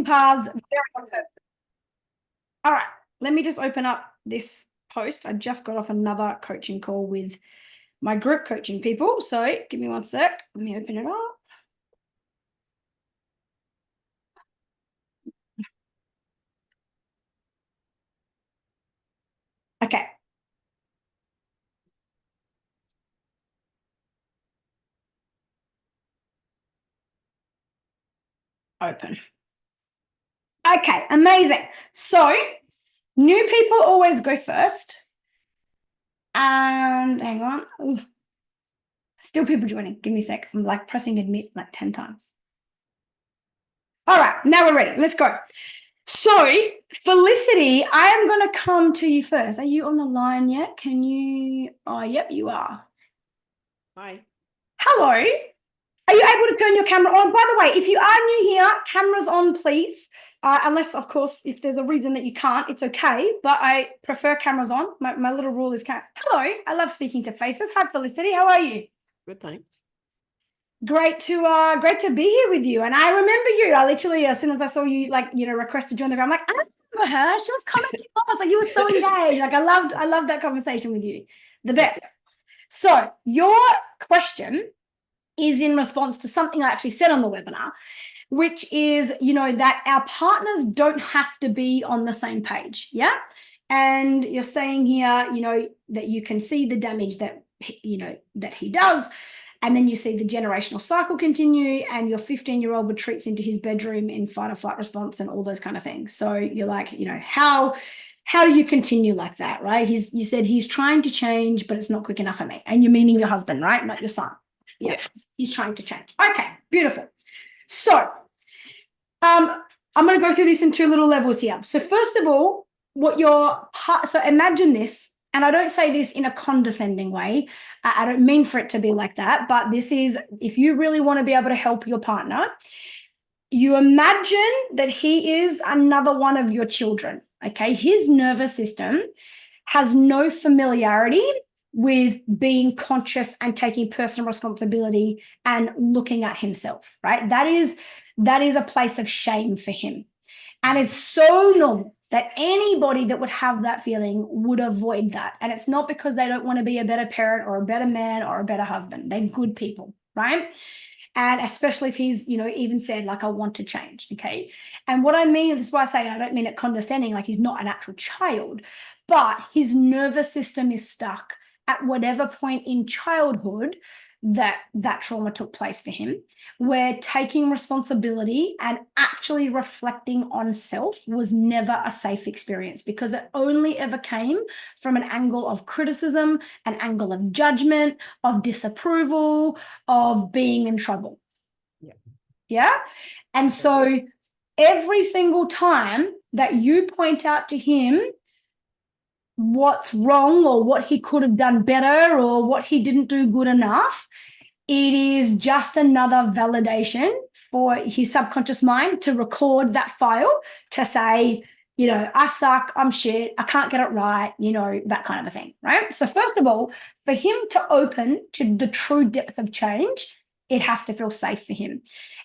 paths, very on purpose. All right, let me just open up this post. I just got off another coaching call with my group coaching people. So give me one sec. Let me open it up. Okay. Open. Okay, amazing. So new people always go first. And hang on. Ooh. Still people joining. Give me a sec. I'm like pressing admit like 10 times. All right, now we're ready. Let's go. So, Felicity, I am going to come to you first. Are you on the line yet? Can you? Oh, yep, you are. Hi. Hello. Are you able to turn your camera on? By the way, if you are new here, cameras on, please. Unless, of course, if there's a reason that you can't, it's okay. But I prefer cameras on. My little rule is hello. I love speaking to faces. Hi, Felicity. How are you? Good, thanks. Great to be here with you. And I remember you. I literally, as soon as I saw you, request to join the group, I'm like, I remember her. She was commenting lots. Like you were so engaged. Like I loved that conversation with you. The best. So your question is in response to something I actually said on the webinar, which is, that our partners don't have to be on the same page. Yeah. And you're saying here, that you can see the damage that, that he does. And then you see the generational cycle continue, and your 15-year-old retreats into his bedroom in fight or flight response and all those kind of things. So you're like, how do you continue like that, right? You said he's trying to change, but it's not quick enough for me. And you're meaning your husband, right? Not your son. Yeah. He's trying to change. Okay, beautiful. So I'm going to go through this in two little levels here. So first of all, so imagine this. And I don't say this in a condescending way. I don't mean for it to be like that, but this is, if you really want to be able to help your partner, you imagine that he is another one of your children, okay? His nervous system has no familiarity with being conscious and taking personal responsibility and looking at himself, right? That is a place of shame for him. And it's so normal that anybody that would have that feeling would avoid that. And it's not because they don't want to be a better parent or a better man or a better husband. They're good people, right? And especially if he's, even said like, I want to change, okay? And what I mean, this is why I say I don't mean it condescending, like he's not an actual child, but his nervous system is stuck at whatever point in childhood that trauma took place for him, where taking responsibility and actually reflecting on self was never a safe experience, because it only ever came from an angle of criticism, an angle of judgment, of disapproval, of being in trouble. Yeah. And so every single time that you point out to him what's wrong or what he could have done better or what he didn't do good enough, it is just another validation for his subconscious mind to record that file to say, I suck, I'm shit, I can't get it right, that kind of a thing, right? So first of all, for him to open to the true depth of change, it has to feel safe for him.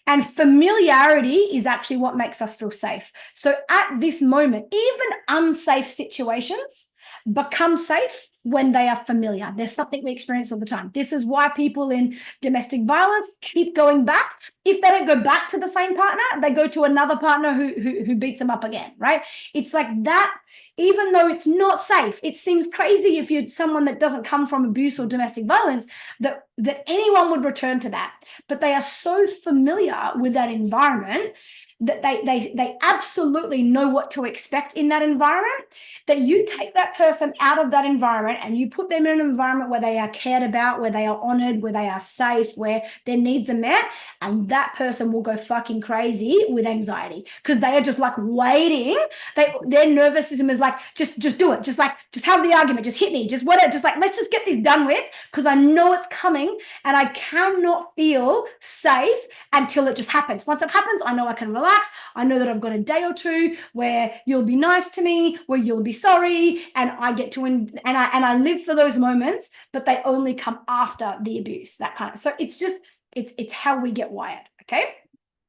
And familiarity is actually what makes us feel safe. So at this moment, even unsafe situations become safe when they are familiar. There's something we experience all the time. This is why people in domestic violence keep going back. If they don't go back to the same partner, they go to another partner who beats them up again, right? It's like that. Even though it's not safe, it seems crazy if you're someone that doesn't come from abuse or domestic violence that anyone would return to that. But they are so familiar with that environment that they absolutely know what to expect in that environment, that you take that person out of that environment and you put them in an environment where they are cared about, where they are honored, where they are safe, where their needs are met, and that person will go fucking crazy with anxiety because they are just like waiting. Their nervous system is like, just do it, just have the argument, just hit me, just whatever, just like, let's just get this done with, because I know it's coming and I cannot feel safe until it just happens. Once it happens, I know I can relax. I know that I've got a day or two where you'll be nice to me, where you'll be sorry, and I get to and I live for those moments, but they only come after the abuse, that kind of. So it's just it's how we get wired. Okay,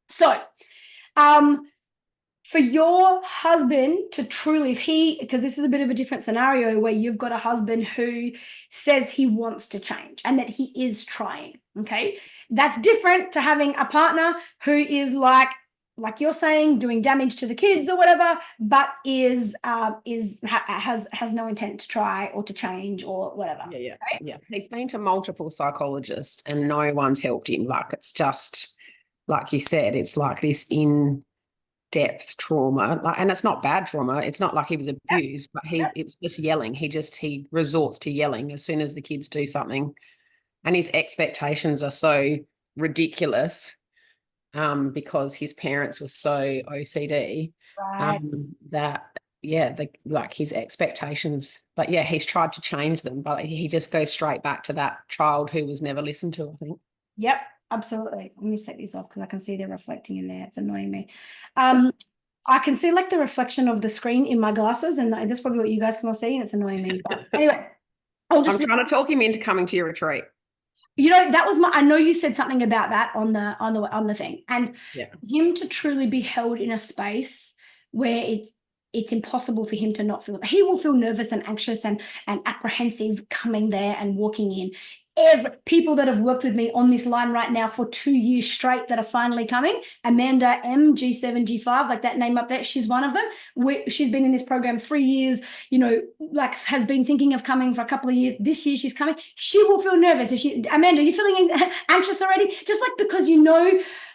so for your husband to truly, because this is a bit of a different scenario where you've got a husband who says he wants to change and that he is trying, okay? That's different to having a partner who is like you're saying, doing damage to the kids or whatever, but has no intent to try or to change or whatever. Yeah. He's been to multiple psychologists and no one's helped him. Like, it's just, like you said, it's like this in-depth trauma. Like, and it's not bad trauma. It's not like he was abused, but it's just yelling. He resorts to yelling as soon as the kids do something. And his expectations are so ridiculous. Because his parents were so OCD, Right. like his expectations. But yeah, he's tried to change them, but he just goes straight back to that child who was never listened to, I think. Yep, absolutely. Let me take these off because I can see they're reflecting in there. It's annoying me. I can see like the reflection of the screen in my glasses, and that's probably what you guys can all see, and it's annoying me. But anyway, I'm trying to talk him into coming to your retreat. That was I know you said something about that on the thing, and him to truly be held in a space where it's impossible for him to not feel. He will feel nervous and anxious and apprehensive coming there and walking in. People that have worked with me on this line right now for 2 years straight that are finally coming, Amanda M, G7G5, like that name up there, she's one of them. She's been in this program 3 years, like has been thinking of coming for a couple of years. This year she's coming. She will feel nervous. Amanda, are you feeling anxious already? Just like, because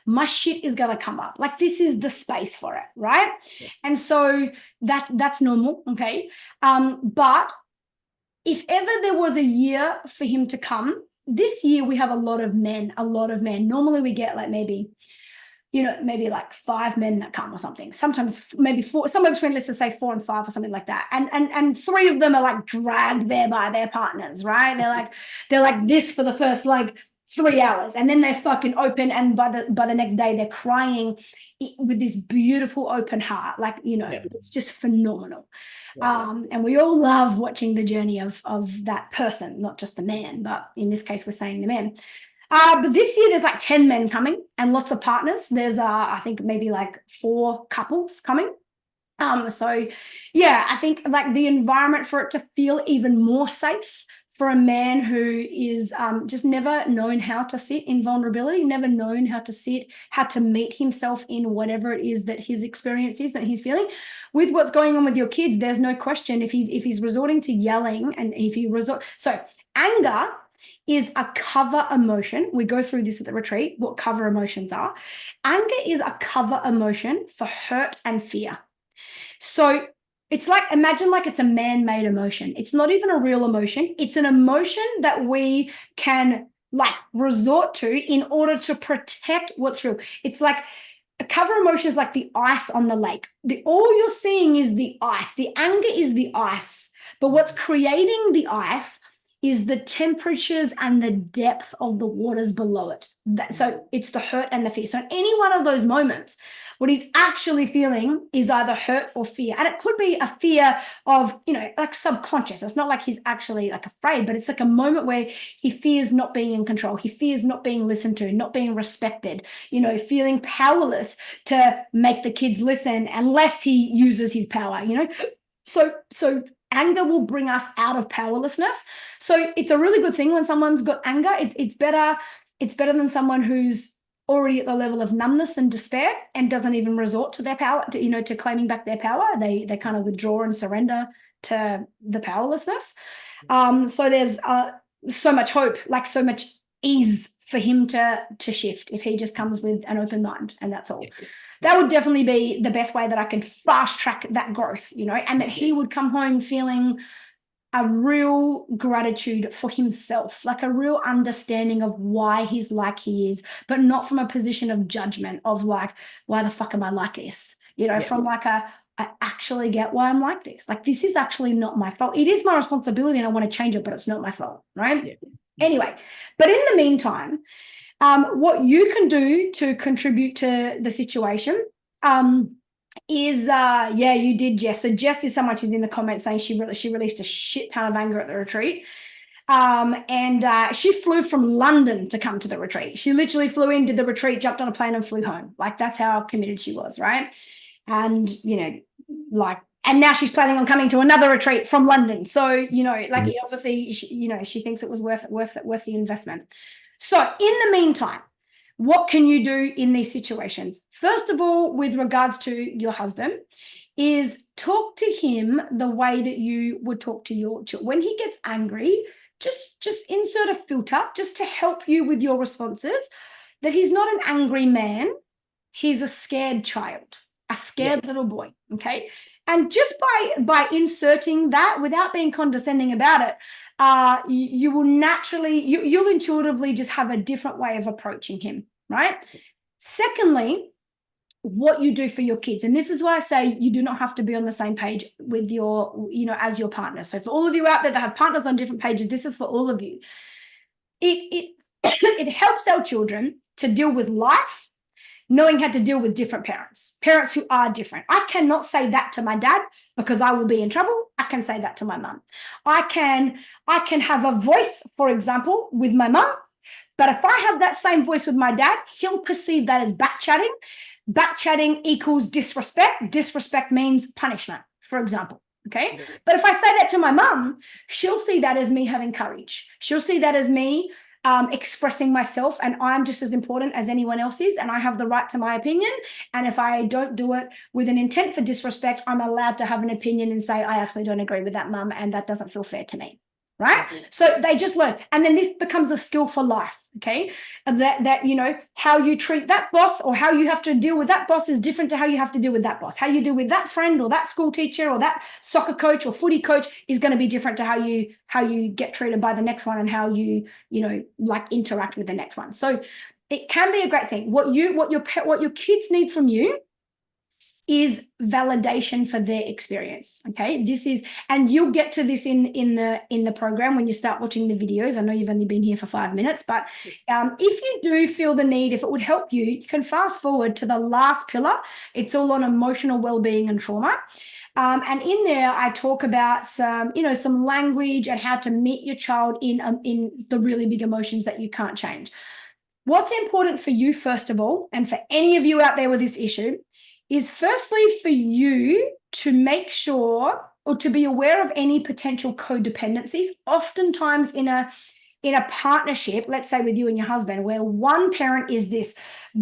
my shit is going to come up. Like, this is the space for it, right? Yeah. And so that's normal, okay? But if ever there was a year for him to come, this year we have a lot of men. Normally we get like maybe like 5 men that come or something. Sometimes maybe 4, somewhere between, let's just say 4 and 5 or something like that. And 3 of them are like dragged there by their partners, right? They're like this for the first like 3 hours, and then they fucking open, and by the next day they're crying with this beautiful open heart, like It's just phenomenal. And we all love watching the journey of that person, not just the man, but in this case we're saying the man. But this year there's like 10 men coming and lots of partners. There's I think maybe like 4 couples coming. So yeah, I think like the environment for it to feel even more safe for a man who is just never known how to sit in vulnerability, never known how to meet himself in whatever it is that his experience is, that he's feeling. With what's going on with your kids, there's no question if he's resorting to yelling, and if he so anger is a cover emotion. We go through this at the retreat, what cover emotions are. Anger is a cover emotion for hurt and fear. So it's like, imagine like it's a man-made emotion. It's not even a real emotion. It's an emotion that we can like resort to in order to protect what's real. It's like a cover emotion is like the ice on the lake. All you're seeing is the ice. The anger is the ice. But what's creating the ice is the temperatures and the depth of the waters below it. So it's the hurt and the fear. So in any one of those moments, what he's actually feeling is either hurt or fear. And it could be a fear of, like subconscious. It's not like he's actually like afraid, but it's like a moment where he fears not being in control. He fears not being listened to, not being respected, feeling powerless to make the kids listen unless he uses his power, So anger will bring us out of powerlessness. So it's a really good thing when someone's got anger. It's better than someone who's already at the level of numbness and despair and doesn't even resort to their power, to claiming back their power. They kind of withdraw and surrender to the powerlessness. So there's so much hope, like so much ease for him to shift if he just comes with an open mind, and that's all. That would definitely be the best way that I can fast track that growth, and that he would come home feeling a real gratitude for himself, like a real understanding of why he's like he is, but not from a position of judgment of like, why the fuck am I like this? From like I actually get why I'm like this. Like, this is actually not my fault. It is my responsibility and I want to change it, but it's not my fault, right? Yeah. Anyway, but in the meantime, what you can do to contribute to the situation is you did, Jess. So Jess is someone, she's in the comments saying she released a shit ton of anger at the retreat. And she flew from London to come to the retreat. She literally flew in, did the retreat, jumped on a plane and flew home. Like, that's how committed she was, right? And, like, and now she's planning on coming to another retreat from London. So, like, obviously, she thinks it was worth the investment. So in the meantime, what can you do in these situations? First of all, with regards to your husband, is talk to him the way that you would talk to your child. When he gets angry, just insert a filter just to help you with your responses, that he's not an angry man, he's a scared child, a scared little boy, okay? And just by inserting that without being condescending about it, you will naturally, you'll intuitively just have a different way of approaching him, right? Secondly, what you do for your kids. And this is why I say you do not have to be on the same page with your, as your partner. So for all of you out there that have partners on different pages, this is for all of you. It it helps our children to deal with life, knowing how to deal with different parents who are different. I cannot say that to my dad because I will be in trouble. I can say that to my mum. I can have a voice, for example, with my mum, but if I have that same voice with my dad, he'll perceive that as backchatting. Backchatting equals disrespect. Disrespect means punishment, for example. Okay. But if I say that to my mum, she'll see that as me having courage. She'll see that as me expressing myself, and I'm just as important as anyone else is, and I have the right to my opinion. And if I don't do it with an intent for disrespect, I'm allowed to have an opinion and say, I actually don't agree with that, mum, and that doesn't feel fair to me. Right? So they just learn. And then this becomes a skill for life. Okay. That how you treat that boss or how you have to deal with that boss is different to how you have to deal with that boss. How you deal with that friend or that school teacher or that soccer coach or footy coach is going to be different to how you get treated by the next one and how you like interact with the next one. So it can be a great thing. What your kids need from you is validation for their experience. Okay, and you'll get to this in the program when you start watching the videos. I know you've only been here for 5 minutes, but if you do feel the need, if it would help you, you can fast forward to the last pillar. It's all on emotional well-being and trauma. And in there, I talk about some language and how to meet your child in the really big emotions that you can't change. What's important for you, first of all, and for any of you out there with this issue, is firstly for you to make sure or to be aware of any potential codependencies. Oftentimes in a partnership, let's say with you and your husband, where one parent is this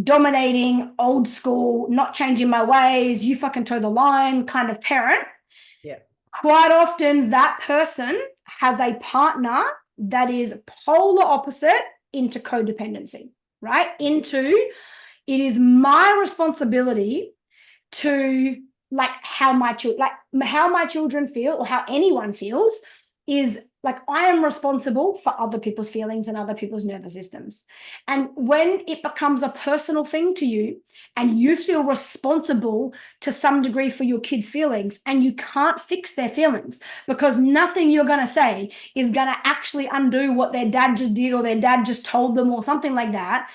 dominating, old school, not changing my ways, you fucking toe the line kind of parent. Yeah. Quite often that person has a partner that is polar opposite into codependency, right? Into it is my responsibility to how my children feel, or how anyone feels, is like I am responsible for other people's feelings and other people's nervous systems. And when it becomes a personal thing to you and you feel responsible to some degree for your kids' feelings, and you can't fix their feelings because nothing you're going to say is going to actually undo what their dad just did or their dad just told them or something like that,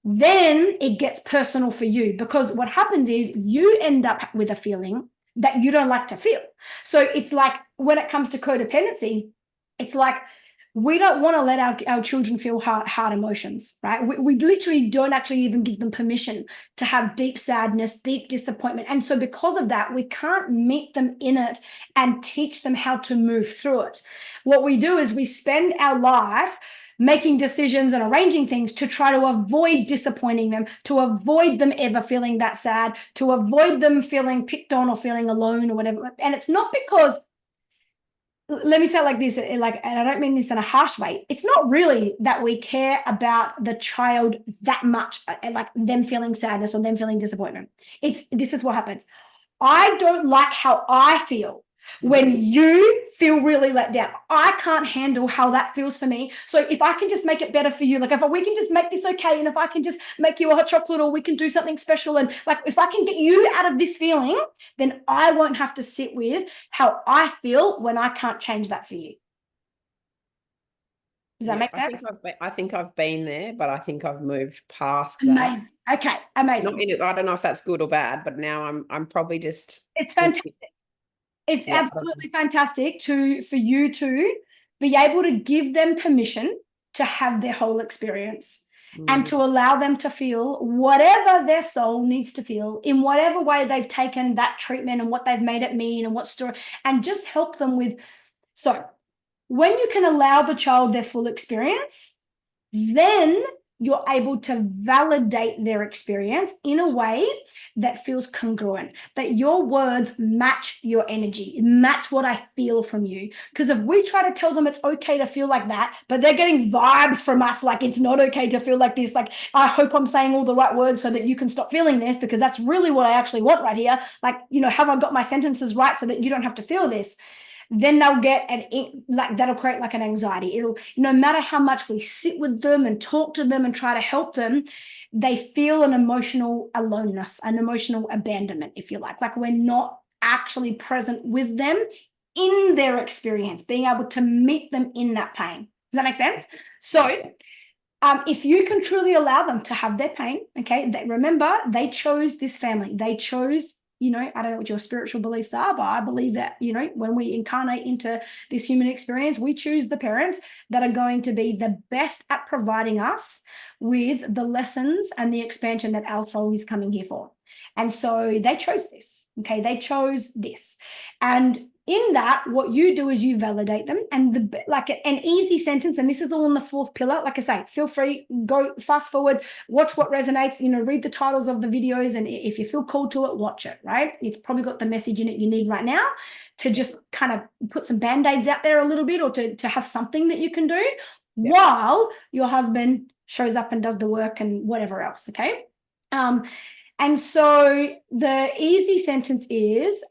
then it gets personal for you, because what happens is you end up with a feeling that you don't like to feel. So it's like when it comes to codependency, it's like we don't want to let our children feel hard emotions, right? We literally don't actually even give them permission to have deep sadness, deep disappointment. And so because of that, we can't meet them in it and teach them how to move through it. What we do is we spend our life making decisions and arranging things to try to avoid disappointing them, to avoid them ever feeling that sad, to avoid them feeling picked on or feeling alone or whatever. And it's not because, let me say it like this, and I don't mean this in a harsh way. It's not really that we care about the child that much, like them feeling sadness or them feeling disappointment. This is what happens. I don't like how I feel when you feel really let down. I can't handle how that feels for me. So if I can just make it better for you, like if we can just make this okay, and if I can just make you a hot chocolate, or we can do something special, and like if I can get you out of this feeling, then I won't have to sit with how I feel when I can't change that for you. Does that make sense? I think I've been there, but I think I've moved past Amazing. that. Okay, amazing. I don't know if that's good or bad, but now I'm probably just. It's fantastic. It's absolutely fantastic for you to be able to give them permission to have their whole experience. and to allow them to feel whatever their soul needs to feel in whatever way they've taken that treatment and what they've made it mean and what story, and just help them with. So when you can allow the child their full experience, then you're able to validate their experience in a way that feels congruent, that your words match your energy, match what I feel from you. Because if we try to tell them it's okay to feel like that, but they're getting vibes from us like it's not okay to feel like this, like I hope I'm saying all the right words so that you can stop feeling this, because that's really what I actually want right here. Like, have I got my sentences right so that you don't have to feel this? Then they'll get that'll create like an anxiety. It'll, no matter how much we sit with them and talk to them and try to help them, they feel an emotional aloneness, an emotional abandonment, if you like we're not actually present with them in their experience, being able to meet them in that pain. Does that make sense? So if you can truly allow them to have their pain, okay, remember, they chose this family. They chose, I don't know what your spiritual beliefs are, but I believe that, when we incarnate into this human experience, we choose the parents that are going to be the best at providing us with the lessons and the expansion that our soul is coming here for. And so they chose this, okay? They chose this. And in that, what you do is you validate them, and an easy sentence, and this is all in the fourth pillar. Like I say, feel free, go fast forward, watch what resonates, read the titles of the videos, and if you feel called to it, watch it, right? It's probably got the message in it you need right now to just kind of put some band-aids out there a little bit, or to have something that you can do while your husband shows up and does the work and whatever else, okay? And so the easy sentence is,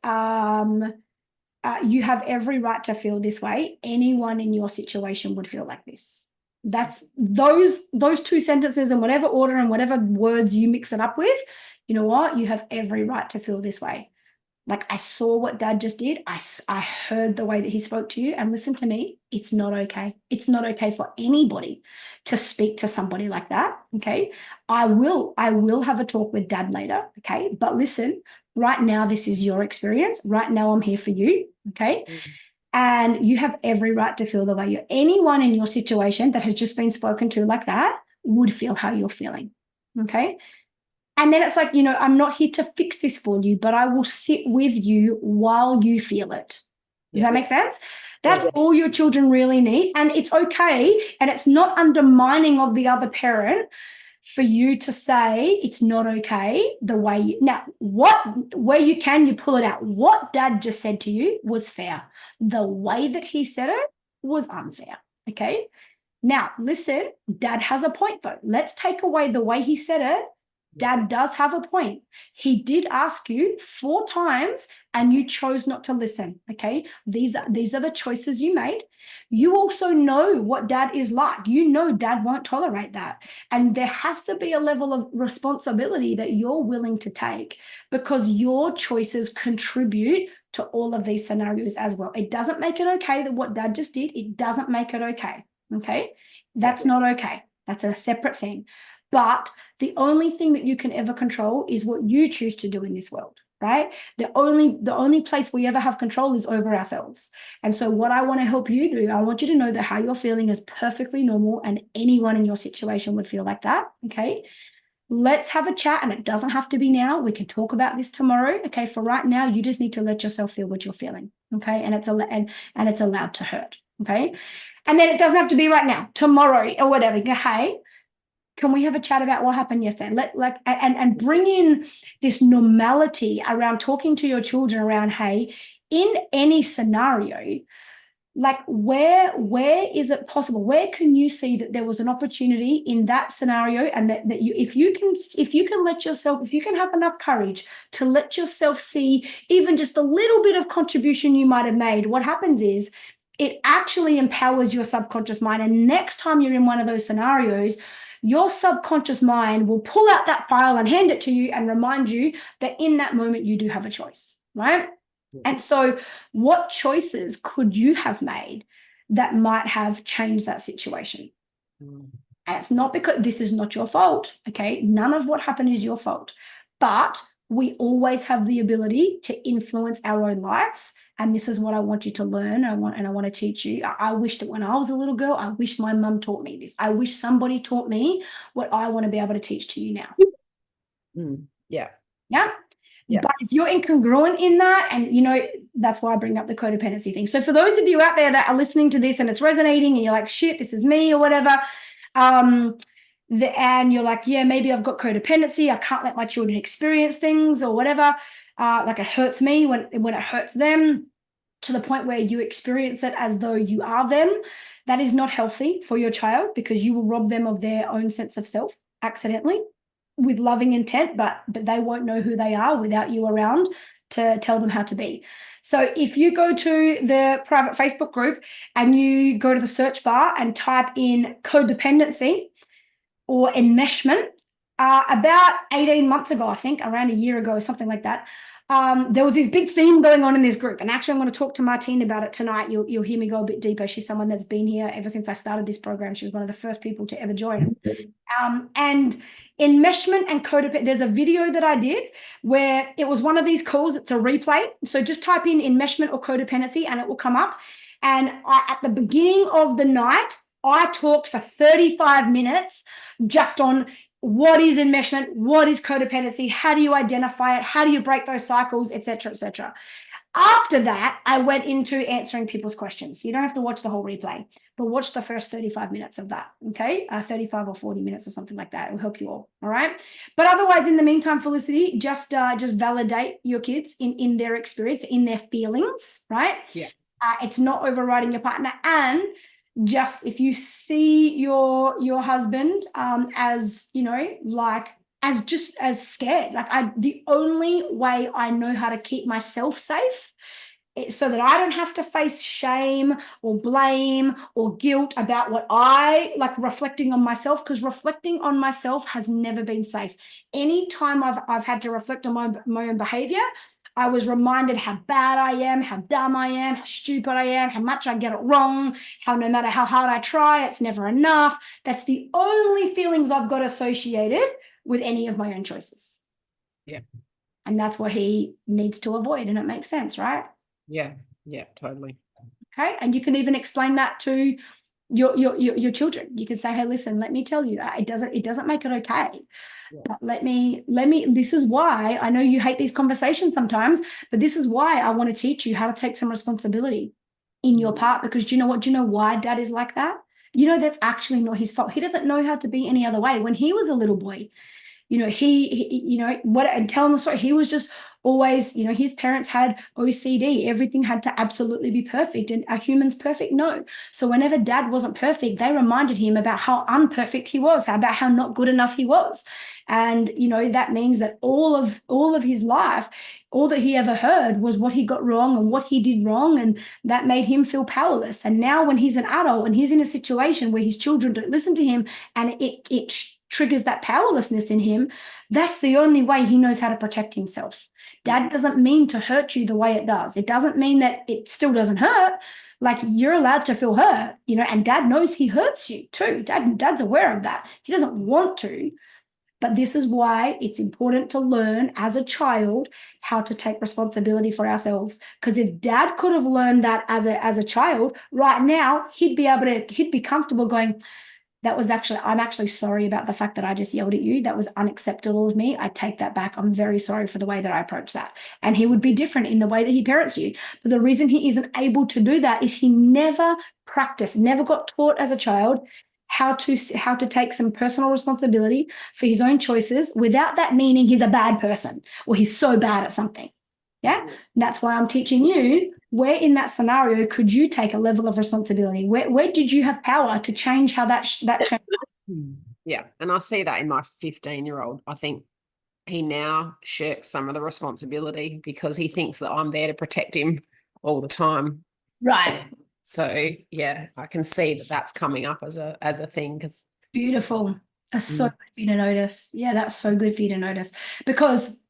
you have every right to feel this way. Anyone in your situation would feel like this. That's those two sentences in whatever order and whatever words you mix it up with. You know what? You have every right to feel this way. Like, I saw what Dad just did. I heard the way that he spoke to you, and listen to me. It's not okay. It's not okay for anybody to speak to somebody like that. Okay. I will have a talk with Dad later. Okay. But listen, right now, this is your experience. Right now, I'm here for you. Okay. Mm-hmm. And you have every right to feel the way anyone in your situation that has just been spoken to like that would feel how you're feeling. Okay. And then it's like, I'm not here to fix this for you, but I will sit with you while you feel it. Does that make sense? That's all your children really need. And it's okay. And it's not undermining of the other parent for you to say it's not okay the way now, where you can, you pull it out. What Dad just said to you was fair. The way that he said it was unfair. Okay. Now, listen, Dad has a point though. Let's take away the way he said it. Dad does have a point. He did ask you 4 times and you chose not to listen, okay? These are the choices you made. You also know what Dad is like. You know Dad won't tolerate that. And there has to be a level of responsibility that you're willing to take, because your choices contribute to all of these scenarios as well. It doesn't make it okay that what Dad just did. It doesn't make it okay? That's not okay. That's a separate thing. But the only thing that you can ever control is what you choose to do in this world, right? The only place we ever have control is over ourselves. And so what I want to help you do, I want you to know that how you're feeling is perfectly normal, and anyone in your situation would feel like that, okay? Let's have a chat, and it doesn't have to be now. We can talk about this tomorrow, okay? For right now, you just need to let yourself feel what you're feeling, okay? And it's allowed to hurt, okay? And then it doesn't have to be right now, tomorrow or whatever. You go, hey, can we have a chat about what happened yesterday? And bring in this normality around talking to your children around, hey, in any scenario, like where is it possible? Where can you see that there was an opportunity in that scenario, and that you, if you can let yourself, if you can have enough courage to let yourself see even just a little bit of contribution you might have made, what happens is it actually empowers your subconscious mind. And next time you're in one of those scenarios, your subconscious mind will pull out that file and hand it to you and remind you that in that moment you do have a choice, right? Yeah. And so what choices could you have made that might have changed that situation? And it's not because this is not your fault, okay? None of what happened is your fault. But we always have the ability to influence our own lives and this is what I want you to learn. I want to teach you. I wish that when I was a little girl, I wish my mum taught me this. I wish somebody taught me what I want to be able to teach to you now. Yeah. Yeah. Yeah. But if you're incongruent in that, and that's why I bring up the codependency thing. So for those of you out there that are listening to this and it's resonating and you're like, shit, this is me or whatever, and you're like, yeah, maybe I've got codependency. I can't let my children experience things or whatever. Like it hurts me when it hurts them, to the point where you experience it as though you are them. That is not healthy for your child, because you will rob them of their own sense of self accidentally, with loving intent, but they won't know who they are without you around to tell them how to be. So if you go to the private Facebook group and you go to the search bar and type in codependency or enmeshment, about 18 months ago, I think, around a year ago, something like that, there was this big theme going on in this group. And actually, I'm going to talk to Martine about it tonight. You'll hear me go a bit deeper. She's someone that's been here ever since I started this program. She was one of the first people to ever join. And enmeshment and codependency, there's a video that I did where it was one of these calls. It's a replay. So just type in enmeshment or codependency and it will come up. And at the beginning of the night, I talked for 35 minutes just on what is enmeshment, what is codependency, how do you identify it, how do you break those cycles, etc., etc. After that, I went into answering people's questions. You don't have to watch the whole replay, but watch the first 35 minutes of that, okay? 35 or 40 minutes or something like that. It will help you all right? But otherwise, in the meantime, Felicity, just validate your kids in their experience, in their feelings, right? Yeah. It's not overriding your partner. And just if you see your husband as, like, as scared, like the only way I know how to keep myself safe, so that I don't have to face shame or blame or guilt about what I like reflecting on myself, because reflecting on myself has never been safe. Anytime I've had to reflect on my own behavior, I was reminded how bad I am, how dumb I am, how stupid I am, how much I get it wrong, how no matter how hard I try, it's never enough. That's the only feelings I've got associated with any of my own choices. Yeah. And that's what he needs to avoid. And it makes sense, right? Yeah. Yeah, totally. Okay. And you can even explain that to your children. You can say, hey, listen, let me tell you, it doesn't make it okay. Yeah. But let me, this is why I know you hate these conversations sometimes, but this is why I want to teach you how to take some responsibility in your part, because do you know why dad is like that? That's actually not his fault. He doesn't know how to be any other way. When he was a little boy, and tell him the story. He was just always, his parents had OCD. Everything had to absolutely be perfect. And are humans perfect? No. So whenever dad wasn't perfect, they reminded him about how unperfect he was, about how not good enough he was. And, that means that all of his life, all that he ever heard was what he got wrong and what he did wrong. And that made him feel powerless. And now when he's an adult and he's in a situation where his children don't listen to him and it triggers that powerlessness in him, that's the only way he knows how to protect himself. Dad doesn't mean to hurt you the way it does. It doesn't mean that it still doesn't hurt. Like, you're allowed to feel hurt, and dad knows he hurts you too. Dad's aware of that. He doesn't want to, but this is why it's important to learn as a child how to take responsibility for ourselves. Because if dad could have learned that as a child, right now he'd be comfortable going, I'm actually sorry about the fact that I just yelled at you. That was unacceptable of me. I take that back. I'm very sorry for the way that I approached that. And he would be different in the way that he parents you. But the reason he isn't able to do that is he never practiced, never got taught as a child how to take some personal responsibility for his own choices, without that meaning he's a bad person or he's so bad at something. Yeah. That's why I'm teaching you, where in that scenario could you take a level of responsibility? Where did you have power to change how that changed? Yeah. And I see that in my 15-year-old. I think he now shirks some of the responsibility because he thinks that I'm there to protect him all the time. Right. So, yeah, I can see that that's coming up as a thing. Beautiful. That's so good for you to notice. Yeah, that's so good for you to notice, because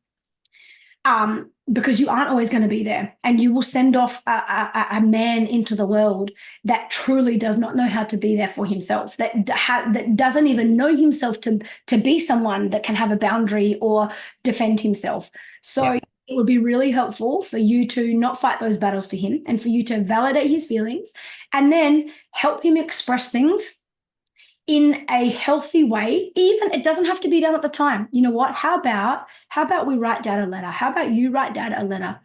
you aren't always going to be there, and you will send off a man into the world that truly does not know how to be there for himself, that doesn't even know himself to be someone that can have a boundary or defend himself. So it would be really helpful for you to not fight those battles for him and for you to validate his feelings and then help him express things in a healthy way. Even it doesn't have to be done at the time. You know what? How about we write Dad a letter? How about you write Dad a letter,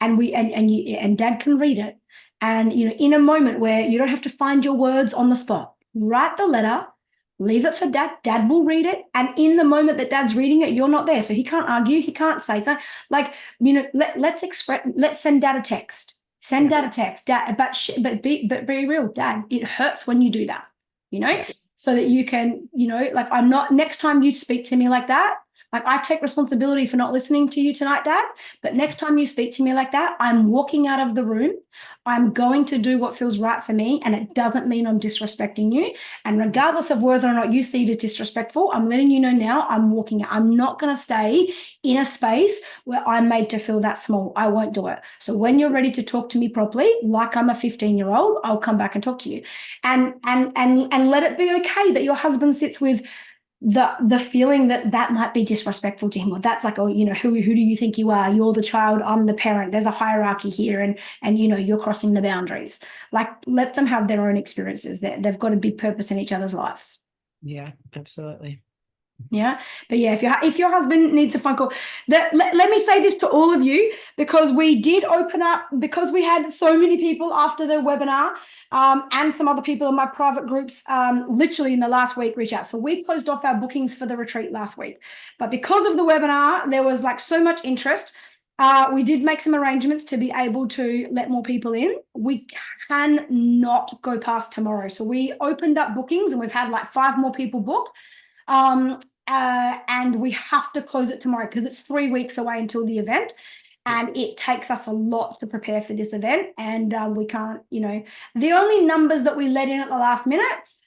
and Dad can read it. And in a moment where you don't have to find your words on the spot, write the letter, leave it for Dad. Dad will read it, and in the moment that Dad's reading it, you're not there, so he can't argue. He can't say something. Like let's send Dad a text. Send Dad a text. Dad, but be real, Dad. It hurts when you do that. So that you can, like, I'm not, next time you speak to me like that, like, I take responsibility for not listening to you tonight, Dad, but next time you speak to me like that, I'm walking out of the room. I'm going to do what feels right for me, and it doesn't mean I'm disrespecting you. And regardless of whether or not you see it as disrespectful, I'm letting you know now I'm walking out. I'm not going to stay in a space where I'm made to feel that small. I won't do it. So when you're ready to talk to me properly, like I'm a 15-year-old, I'll come back and talk to you. And let it be okay that your husband sits with the feeling that might be disrespectful to him, or that's like, oh, who do you think you are? You're the child, I'm the parent. There's a hierarchy here, and you're crossing the boundaries. Like, let them have their own experiences. They've got a big purpose in each other's lives. Yeah, absolutely. Yeah. But yeah, if your husband needs a phone call, let me say this to all of you, because we did open up, because we had so many people after the webinar, and some other people in my private groups, literally in the last week reach out. So we closed off our bookings for the retreat last week, but because of the webinar, there was like so much interest. We did make some arrangements to be able to let more people in. We cannot go past tomorrow. So we opened up bookings and we've had like 5 more people book. And we have to close it tomorrow because it's 3 weeks away until the event, and it takes us a lot to prepare for this event. And we can't, the only numbers that we let in at the last minute,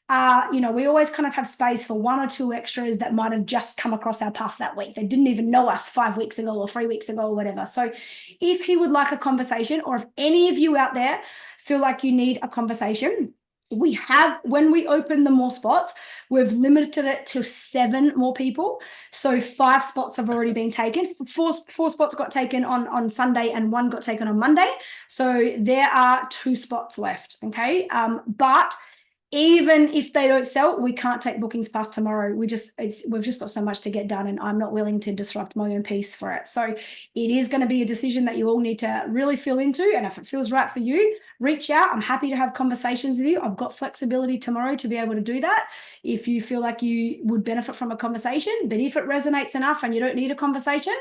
we always kind of have space for 1 or 2 extras that might have just come across our path that week. They didn't even know us 5 weeks ago or 3 weeks ago or whatever. So if he would like a conversation, or if any of you out there feel like you need a conversation, when we open the more spots, we've limited it to 7 more people. So 5 spots have already been taken. 4 spots got taken on Sunday, and 1 got taken on Monday. So there are 2 spots left. Okay. But even if they don't sell, we can't take bookings past tomorrow. We've just got so much to get done, and I'm not willing to disrupt my own peace for it. So it is going to be a decision that you all need to really feel into. And if it feels right for you, reach out. I'm happy to have conversations with you. I've got flexibility tomorrow to be able to do that if you feel like you would benefit from a conversation. But if it resonates enough and you don't need a conversation,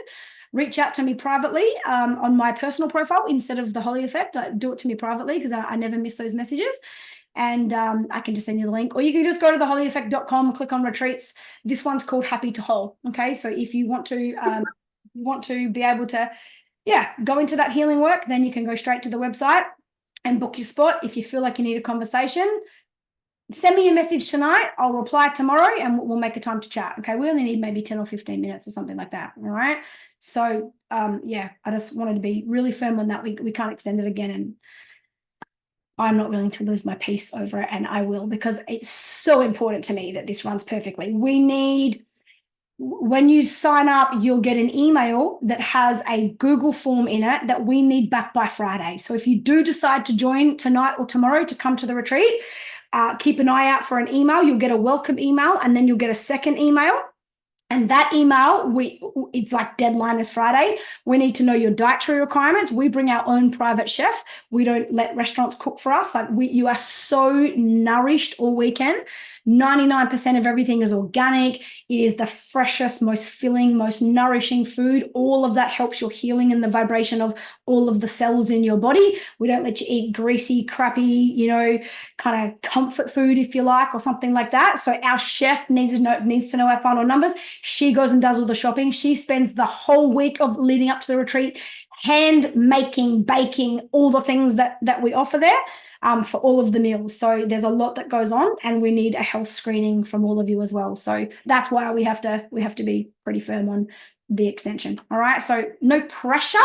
reach out to me privately on my personal profile instead of the Holly Effect. Do it to me privately, because I never miss those messages. And I can just send you the link, or you can just go to thehollyeffect.com, click on retreats. This one's called Happy to Whole. Okay. So if you want to be able to, go into that healing work, then you can go straight to the website and book your spot. If you feel like you need a conversation, send me a message tonight. I'll reply tomorrow and we'll make a time to chat. Okay. We only need maybe 10 or 15 minutes or something like that. All right. So I just wanted to be really firm on that. We can't extend it again, and I'm not willing to lose my peace over it, and I will, because it's so important to me that this runs perfectly. When you sign up, you'll get an email that has a Google form in it that we need back by Friday. So if you do decide to join tonight or tomorrow to come to the retreat, keep an eye out for an email. You'll get a welcome email, and then you'll get a second email. And that email, it's like deadline is Friday. We need to know your dietary requirements. We bring our own private chef. We don't let restaurants cook for us. Like, you are so nourished all weekend. 99% of everything is organic. It is the freshest, most filling, most nourishing food. All of that helps your healing and the vibration of all of the cells in your body. We don't let you eat greasy, crappy, kind of comfort food, if you like, or something like that. So our chef needs to know our final numbers. She goes and does all the shopping. She spends the whole week of leading up to the retreat hand making, baking, all the things that we offer there. For all of the meals. So there's a lot that goes on, and we need a health screening from all of you as well. So that's why we have to be pretty firm on the extension. All right. So no pressure,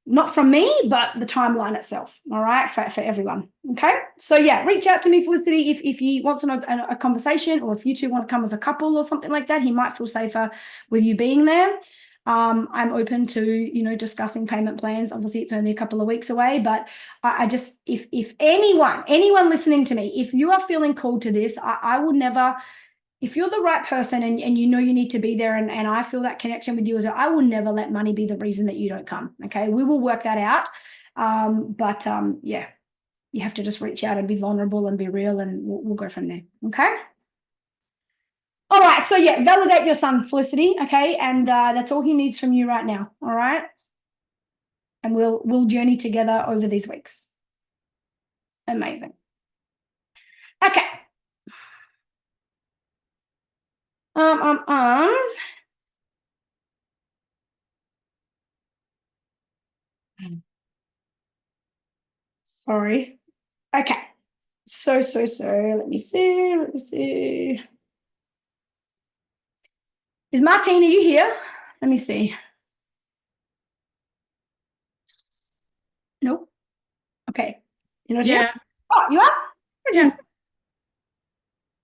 not from me, but the timeline itself. All right. For everyone. Okay. So reach out to me, Felicity, if he wants a conversation, or if you two want to come as a couple or something like that. He might feel safer with you being there. I'm open to, you know, discussing payment plans. Obviously, it's only a couple of weeks away, but I just, if anyone listening to me, if you are feeling called to this, I will never, if you're the right person and you know you need to be there, and I feel that connection with you as well, I will never let money be the reason that you don't come. Okay. We will work that out. But yeah, you have to just reach out and be vulnerable and be real, and we'll go from there. Okay. All right. So yeah, validate your son, Felicity. Okay. And that's all he needs from you right now. All right. And we'll journey together over these weeks. Amazing. Okay. Um, um, um. Sorry. Okay. So. Let me see. Is Martine, are you here? Let me see. Nope. Okay. You're not here? Oh, you are? Yeah.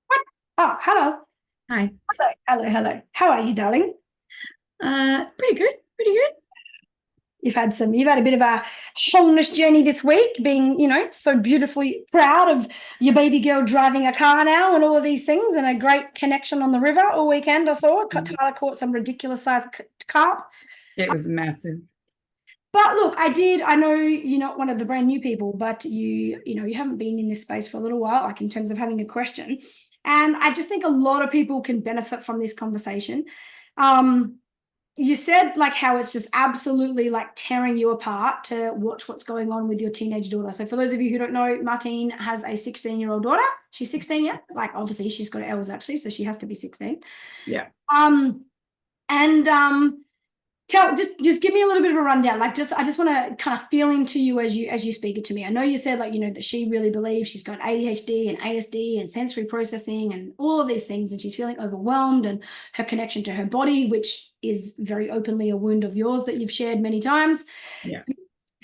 What? Oh, hello. Hi. Hello. How are you, darling? Pretty good. You've had a bit of a wholeness journey this week, being, you know, so beautifully proud of your baby girl driving a car now and all of these things, and a great connection on the river all weekend. I saw Tyler caught some ridiculous sized carp. It was massive. But look, I know you're not one of the brand new people, but you haven't been in this space for a little while, like in terms of having a question. And I just think a lot of people can benefit from this conversation. You said like how it's just absolutely like tearing you apart to watch what's going on with your teenage daughter. So for those of you who don't know, Martine has a 16-year-old daughter. She's 16 yet. Like obviously she's got L's actually, so she has to be 16. Yeah. Just give me a little bit of a rundown. Like I just want to kind of feel into you as you speak it to me. I know you said like, you know, that she really believes she's got ADHD and ASD and sensory processing and all of these things, and she's feeling overwhelmed, and her connection to her body, which is very openly a wound of yours that you've shared many times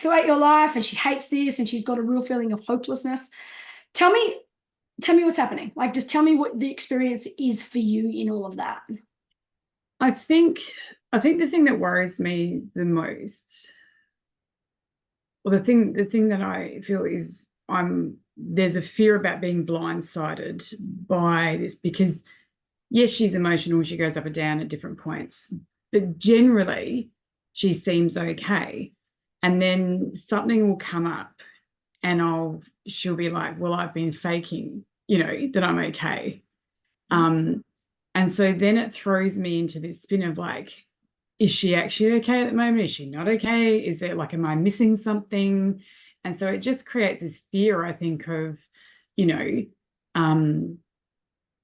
throughout your life, and she hates this, and she's got a real feeling of hopelessness. Tell me what's happening. Like just tell me what the experience is for you in all of that. I think the thing that worries me the most, or the thing that I feel is there's a fear about being blindsided by this, because yes, she's emotional, she goes up and down at different points, but generally she seems okay. And then something will come up and she'll be like, well, I've been faking, you know, that I'm okay. And so then it throws me into this spin of like, is she actually okay at the moment? Is she not okay? Is it like, am I missing something? And so it just creates this fear, I think, of, you know, and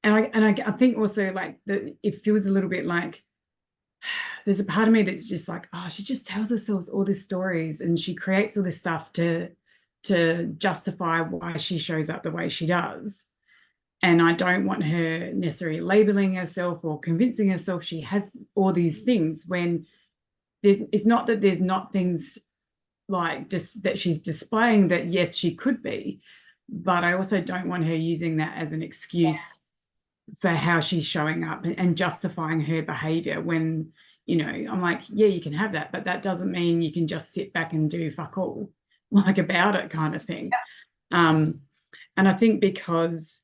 I think also like it feels a little bit like there's a part of me that's just like, oh, she just tells herself all these stories and she creates all this stuff to justify why she shows up the way she does. And I don't want her necessarily labeling herself or convincing herself she has all these things, when it's not that there's not things like just that she's displaying that, yes, she could be, but I also don't want her using that as an excuse for how she's showing up and justifying her behavior, when, you know, I'm like, yeah, you can have that, but that doesn't mean you can just sit back and do fuck all like about it kind of thing. And I think because,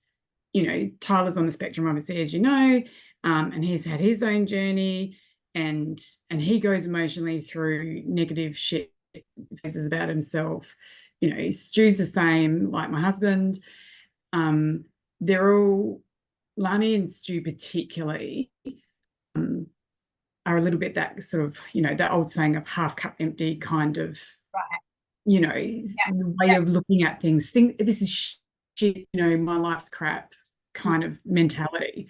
you know, Tyler's on the spectrum, obviously, as you know, and he's had his own journey, and he goes emotionally through negative shit phases about himself. You know, Stu's the same, like my husband. They're all, Lani and Stu particularly, are a little bit that sort of, you know, that old saying of half cup empty kind of, you know, way of looking at things. This is shit, you know, my life's crap kind of mentality.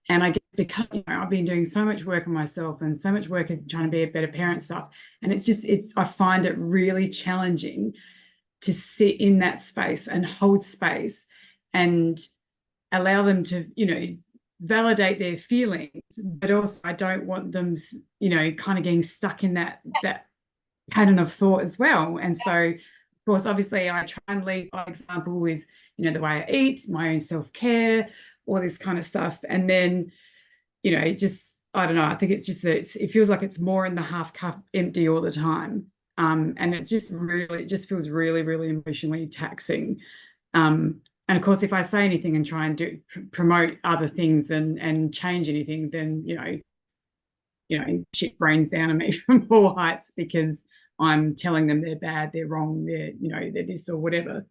And I guess because, you know, I've been doing so much work on myself and so much work at trying to be a better parent stuff, and I find it really challenging to sit in that space and hold space and allow them to, you know, validate their feelings, but also I don't want them, you know, kind of getting stuck in that pattern of thought as well. And so, of course, obviously I try and lead by example with, you know, the way I eat, my own self-care, all this kind of stuff. And then, you know, just I don't know. I think it's just that it feels like it's more in the half cup empty all the time. And it's just really, it just feels really, really emotionally taxing. And of course, if I say anything and try and promote other things and change anything, then, shit rains down on me from all heights because I'm telling them they're bad, they're wrong, they're this or whatever.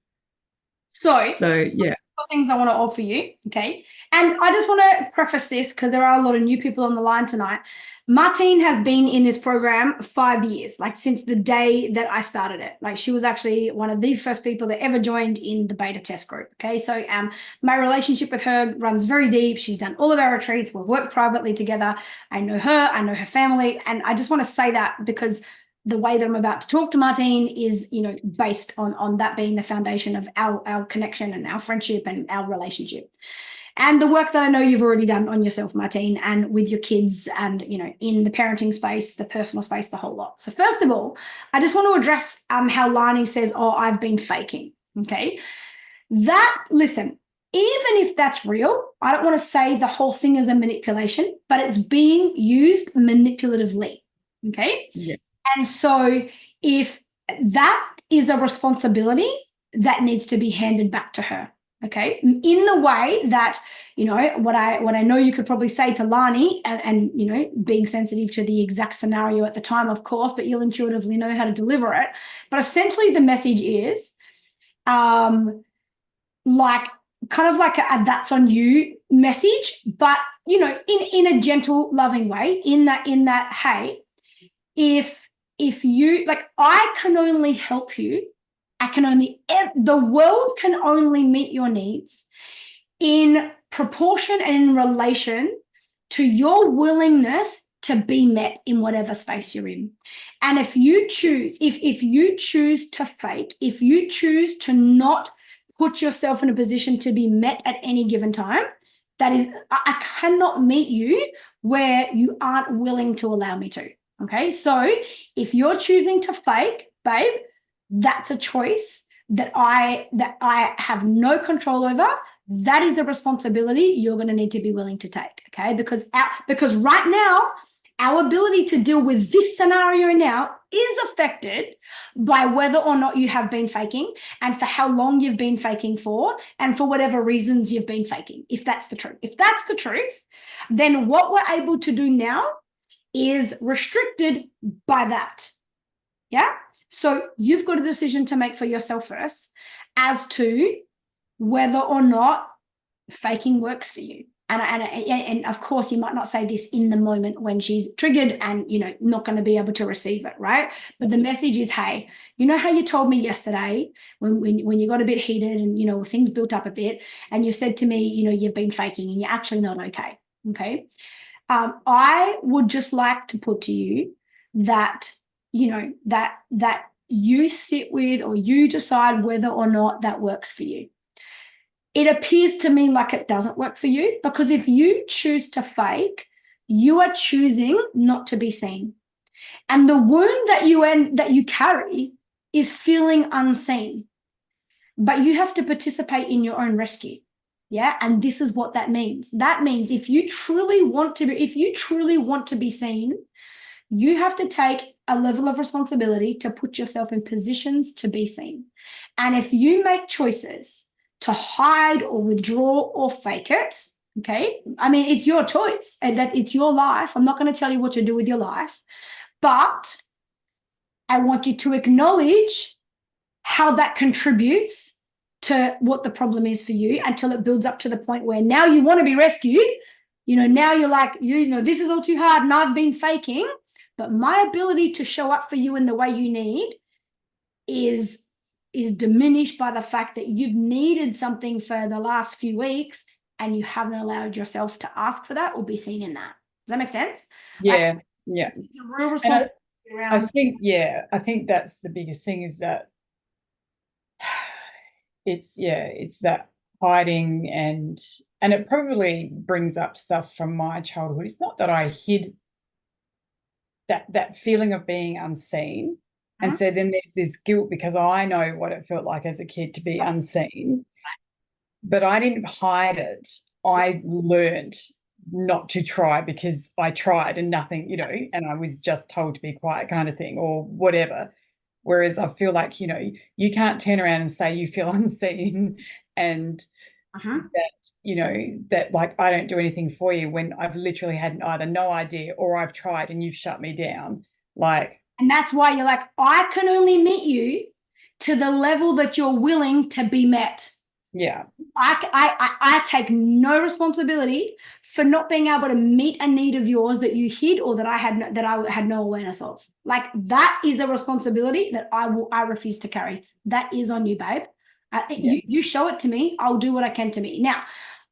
So yeah. Things I want to offer you, okay? And I just want to preface this because there are a lot of new people on the line tonight. Martine has been in this program 5 years, like since the day that I started it. Like she was actually one of the first people that ever joined in the beta test group, okay? So my relationship with her runs very deep. She's done all of our retreats. We've worked privately together. I know her family. And I just want to say that because the way that I'm about to talk to Martine is, based on that being the foundation of our connection and our friendship and our relationship. And the work that I know you've already done on yourself, Martine, and with your kids and, in the parenting space, the personal space, the whole lot. So first of all, I just want to address how Lani says, I've been faking, okay? Listen, even if that's real, I don't want to say the whole thing is a manipulation, but it's being used manipulatively, okay? Yeah. And so if that is a responsibility that needs to be handed back to her, okay, in the way that, what I know you could probably say to Lani and being sensitive to the exact scenario at the time, of course, but you'll intuitively know how to deliver it. But essentially the message is like kind of like a that's on you message, but, in a gentle, loving way, in that, hey, if you like, I can only help you. The world can only meet your needs in proportion and in relation to your willingness to be met in whatever space you're in. And if you choose to fake, if you choose to not put yourself in a position to be met at any given time, that is, I cannot meet you where you aren't willing to allow me to. Okay, so if you're choosing to fake, babe, that's a choice that I have no control over. That is a responsibility you're going to need to be willing to take, okay? Because right now, our ability to deal with this scenario now is affected by whether or not you have been faking and for how long you've been faking for and for whatever reasons you've been faking, if that's the truth. If that's the truth, then what we're able to do now is restricted by that. Yeah. So you've got a decision to make for yourself first as to whether or not faking works for you. And of course, you might not say this in the moment when she's triggered and, not going to be able to receive it, right? But the message is, hey, you know how you told me yesterday when you got a bit heated and, things built up a bit and you said to me, you've been faking and you're actually not okay. Okay. I would just like to put to you that, that you sit with or you decide whether or not that works for you. It appears to me like it doesn't work for you because if you choose to fake, you are choosing not to be seen. And the wound that you carry is feeling unseen. But you have to participate in your own rescue. Yeah. And this is what that means. That means if you truly want to be seen, you have to take a level of responsibility to put yourself in positions to be seen. And if you make choices to hide or withdraw or fake it, okay, I mean, it's your choice and that it's your life. I'm not going to tell you what to do with your life, but I want you to acknowledge how that contributes to what the problem is for you until it builds up to the point where now you want to be rescued. Now you're like, this is all too hard and I've been faking, but my ability to show up for you in the way you need is diminished by the fact that you've needed something for the last few weeks and you haven't allowed yourself to ask for that or be seen in that. Does that make sense? Yeah. Yeah. It's a real responsibility around. I think that's the biggest thing is that it's that hiding and it probably brings up stuff from my childhood. It's not that I hid that feeling of being unseen. And so then there's this guilt because I know what it felt like as a kid to be unseen, but I didn't hide it. I learned not to try because I tried and nothing, you know, and I was just told to be quiet kind of thing or whatever. Whereas I feel like, you know, you can't turn around and say you feel unseen and that, you know, that like I don't do anything for you when I've literally had either no idea or I've tried and you've shut me down. Like, and that's why you're like, I can only meet you to the level that you're willing to be met. yeah. I take no responsibility for not being able to meet a need of yours that you hid or that I had no awareness of. Like that is a responsibility that I refuse to carry. That is on you, babe. You show it to me. I'll do what I can to meet. Now,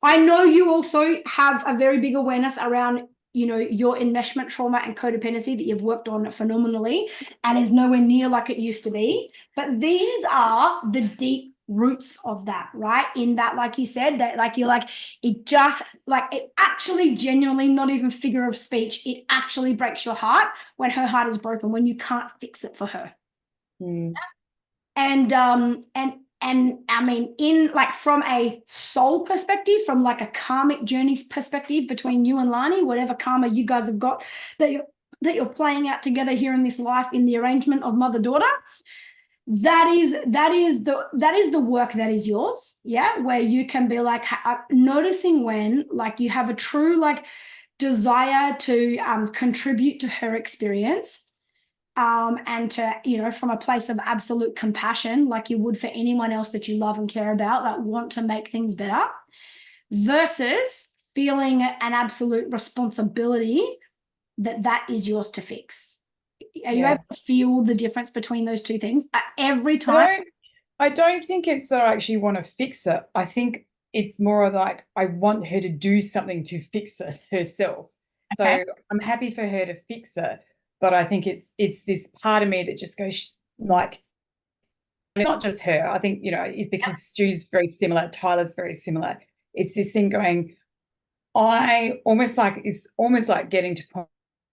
I know you also have a very big awareness around, you know, your enmeshment trauma and codependency that you've worked on phenomenally and is nowhere near like it used to be. But these are the deep roots of that, right? In that, like you said, that like you're like, it just like it actually genuinely, not even figure of speech, it actually breaks your heart when her heart is broken, when you can't fix it for her. And I mean, in like from a soul perspective, from like a karmic journeys perspective between you and Lani, whatever karma you guys have got that you're playing out together here in this life in the arrangement of mother-daughter, that is the work that is yours. Yeah, where you can be like noticing when like you have a true like desire to contribute to her experience. And to, you know, from a place of absolute compassion, like you would for anyone else that you love and care about, that want to make things better, versus feeling an absolute responsibility that is yours to fix. Are you able to feel the difference between those two things every time? I don't think it's that I actually want to fix it. I think it's more like I want her to do something to fix it herself. Okay. So I'm happy for her to fix it. But I think it's this part of me that just goes like, not just her. I think, you know, it's because Stu's very similar, Tyler's very similar. It's this thing going, it's almost like getting to point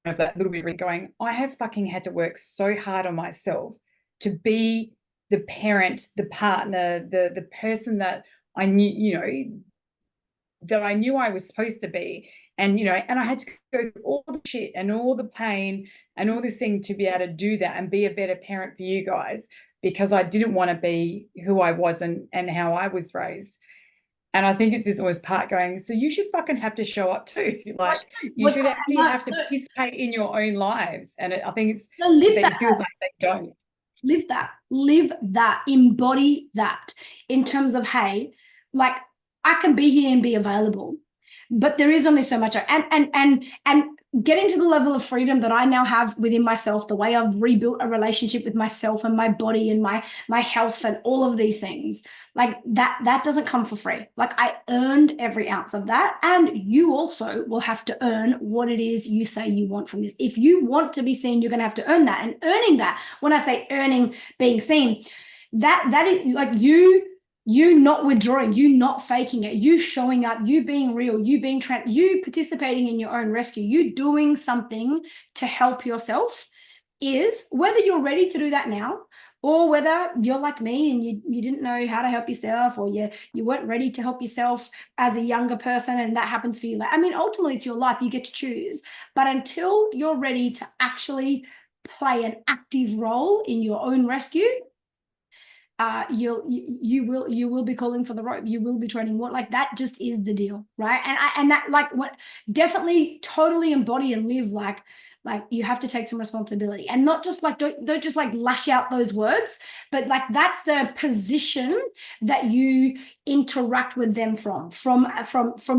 of that little bit going, I have fucking had to work so hard on myself to be the parent, the partner, the person that I knew, you know, that I knew I was supposed to be. And, you know, and I had to go through all the shit and all the pain and all this thing to be able to do that and be a better parent for you guys, because I didn't want to be who I was and how I was raised. And I think it's this always part going, so you should fucking have to show up too. Like you should actually have to participate in your own lives. And I think it's that it feels like they don't. Live that, embody that in terms of, hey, like I can be here and be available, but there is only so much. And getting to the level of freedom that I now have within myself, the way I've rebuilt a relationship with myself and my body and my health and all of these things, like that doesn't come for free. Like I earned every ounce of that. And you also will have to earn what it is you say you want from this. If you want to be seen, you're going to have to earn that. And earning that, when I say earning being seen, that is like you not withdrawing, you not faking it, you showing up, you being real, you being you participating in your own rescue, you doing something to help yourself, is whether you're ready to do that now or whether you're like me and you didn't know how to help yourself, or you weren't ready to help yourself as a younger person and that happens for you. I mean, ultimately it's your life, you get to choose. But until you're ready to actually play an active role in your own rescue, you will be calling for the rope. You will be treading water. Like that just is the deal, right? And that like what definitely totally embody and live like you have to take some responsibility, and not just like don't just like lash out those words, but like that's the position that you interact with them from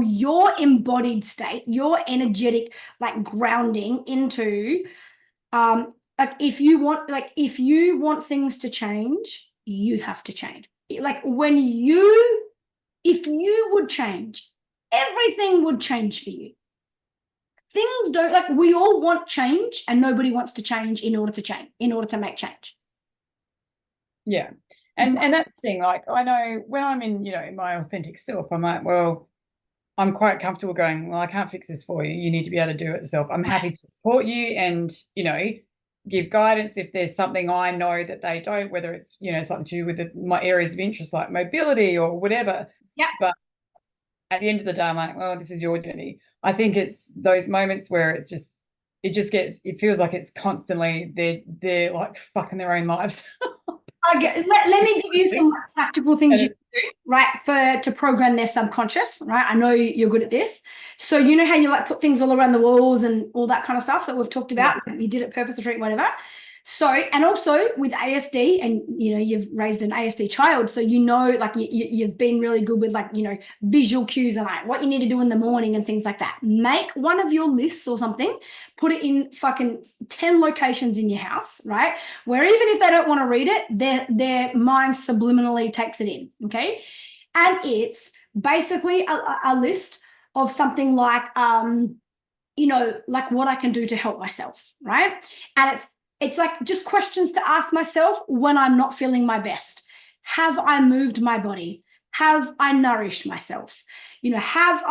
your embodied state, your energetic like grounding into like if you want things to change, you have to change. Like if you would change, everything would change for you. Things don't, like we all want change and nobody wants to change in order to make change. Yeah. And that's the thing, like I know when I'm in, you know, my authentic self, I'm like, well, I'm quite comfortable going, well, I can't fix this for you. You need to be able to do it yourself. I'm happy to support you and, you know, give guidance if there's something I know that they don't, whether it's, you know, something to do with my areas of interest like mobility or whatever. Yeah. But at the end of the day, I'm like, well, this is your journey. I think it's those moments where it feels like it's constantly they're like fucking their own lives. Let me give you some practical things you can do, right, to program their subconscious, right? I know you're good at this. So you know how you like put things all around the walls and all that kind of stuff that we've talked about. You did it purpose retreat, whatever. So, and also with ASD, and you know, you've raised an ASD child, so you know, like you've been really good with, like, you know, visual cues and like what you need to do in the morning and things like that. Make one of your lists or something, put it in fucking 10 locations in your house, right? Where even if they don't want to read it, their mind subliminally takes it in, okay? And it's basically a list of something like, you know, like what I can do to help myself, right? And it's like just questions to ask myself when I'm not feeling my best. Have I moved my body? Have I nourished myself? You know, am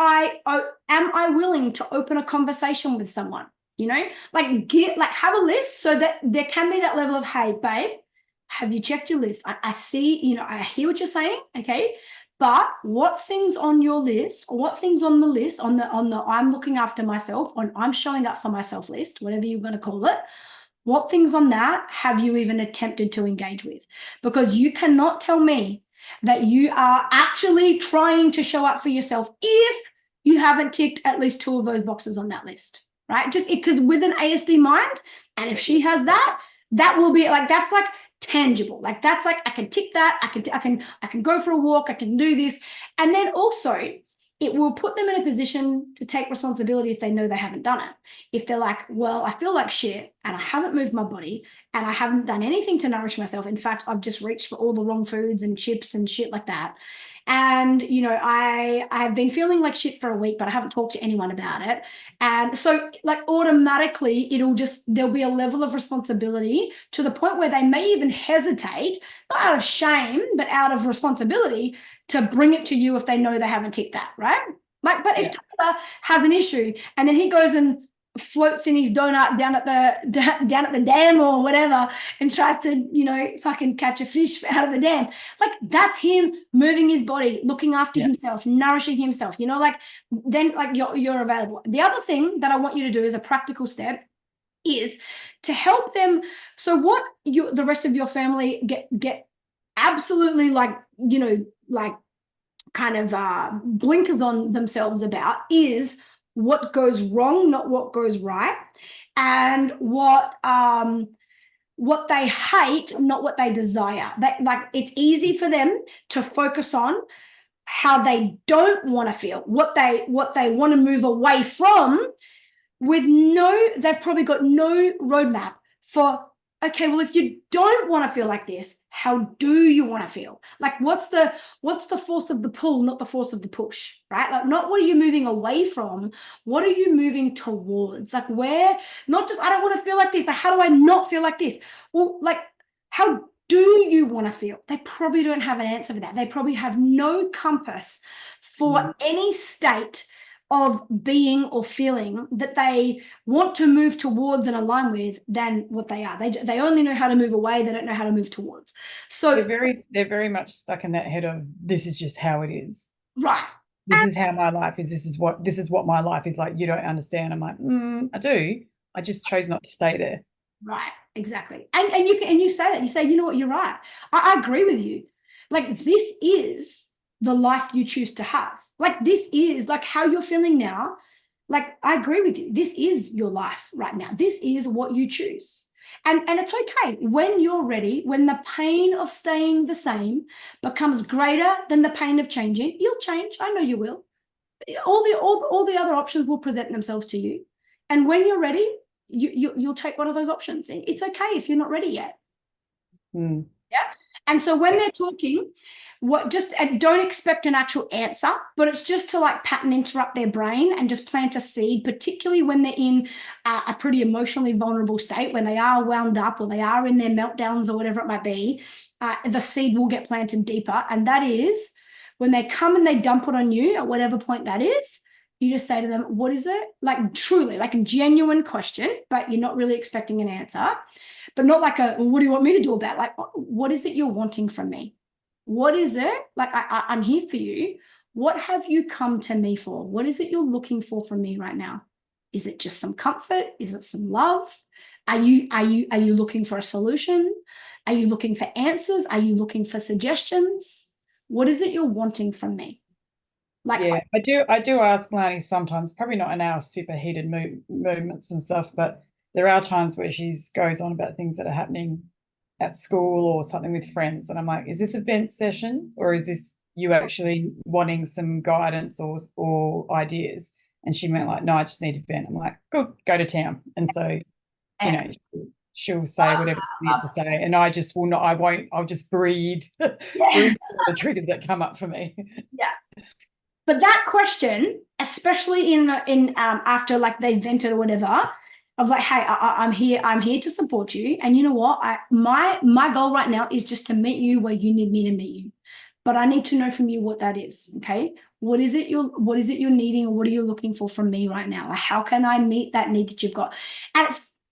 I willing to open a conversation with someone? You know, like have a list so that there can be that level of, hey, babe, have you checked your list? I see, you know, I hear what you're saying, okay? But what things on your list, or what things on the list, on the I'm looking after myself, on I'm showing up for myself list, whatever you're going to call it, what things on that have you even attempted to engage with? Because you cannot tell me that you are actually trying to show up for yourself if you haven't ticked at least 2 of those boxes on that list, right? Just because with an ASD mind, and if she has that, that will be like, that's like tangible. Like that's like, I can tick that. I can go for a walk. I can do this. And then also, it will put them in a position to take responsibility if they know they haven't done it. If they're like, well, I feel like shit and I haven't moved my body and I haven't done anything to nourish myself. In fact, I've just reached for all the wrong foods and chips and shit like that. And, you know, I have been feeling like shit for a week, but I haven't talked to anyone about it. And so like automatically there'll be a level of responsibility to the point where they may even hesitate, not out of shame, but out of responsibility, to bring it to you if they know they haven't ticked that, right? Like, but if Tyler has an issue and then he goes and floats in his donut down at the dam or whatever and tries to, you know, fucking catch a fish out of the dam, like that's him moving his body, looking after himself, nourishing himself, you know, like then like you're available. The other thing that I want you to do as a practical step is to help them. So what the rest of your family get absolutely, like, you know, like kind of blinkers on themselves about is what goes wrong, not what goes right, and what they hate, not what they desire. That, like, it's easy for them to focus on how they don't want to feel, what they want to move away from, they've probably got no roadmap for, okay, well, if you don't want to feel like this, how do you want to feel? Like, what's the force of the pull, not the force of the push, right? Like, not what are you moving away from, what are you moving towards? Like, where, not just, I don't want to feel like this, but how do I not feel like this? Well, like, how do you want to feel? They probably don't have an answer for that. They probably have no compass for any state of being or feeling that they want to move towards and align with than what they are. They only know how to move away. They don't know how to move towards. So they're very much stuck in that head of, this is just how it is. Right. This is how my life is. This is what my life is like. You don't understand. I'm like, I do. I just chose not to stay there. Right. Exactly. And you say that. You say, you know what, you're right. I agree with you. Like, this is the life you choose to have. Like, this is like how you're feeling now. Like, I agree with you. This is your life right now. This is what you choose. And it's okay when you're ready, when the pain of staying the same becomes greater than the pain of changing, you'll change. I know you will. All the other options will present themselves to you. And when you're ready, you'll take one of those options. It's okay if you're not ready yet. Yeah. And so when they're talking, don't expect an actual answer, but it's just to like pattern interrupt their brain and just plant a seed, particularly when they're in a pretty emotionally vulnerable state, when they are wound up or they are in their meltdowns or whatever it might be. The seed will get planted deeper, and that is when they come and they dump it on you at whatever point that is. You just say to them, what is it? Like, truly, like a genuine question, but you're not really expecting an answer, but not like well, what do you want me to do about it? Like, what is it you're wanting from me? What is it? Like, I'm here for you. what have you come to me for? What is it you're looking for from me right now? Is it just some comfort? Is it some love? Are you looking for a solution? Are you looking for answers? Are you looking for suggestions? What is it you're wanting from me? Like, yeah, I do ask Lani sometimes, probably not in our super heated movements and stuff, but there are times where she goes on about things that are happening at school or something with friends, and I'm like, is this a vent session, or is this you actually wanting some guidance or ideas? And she went like, no, I just need to vent. I'm like, good, go to town. And so, you know, she'll say whatever she needs to say, and I just will not. I won't. I'll just breathe, breathe the triggers that come up for me. Yeah. But that question, especially in after like they vented or whatever, of like, hey, I'm here to support you, and you know what, my goal right now is just to meet you where you need me to meet you, but I need to know from you what that is. Okay, what is it you're needing, or what are you looking for from me right now? Like, how can I meet that need that you've got? And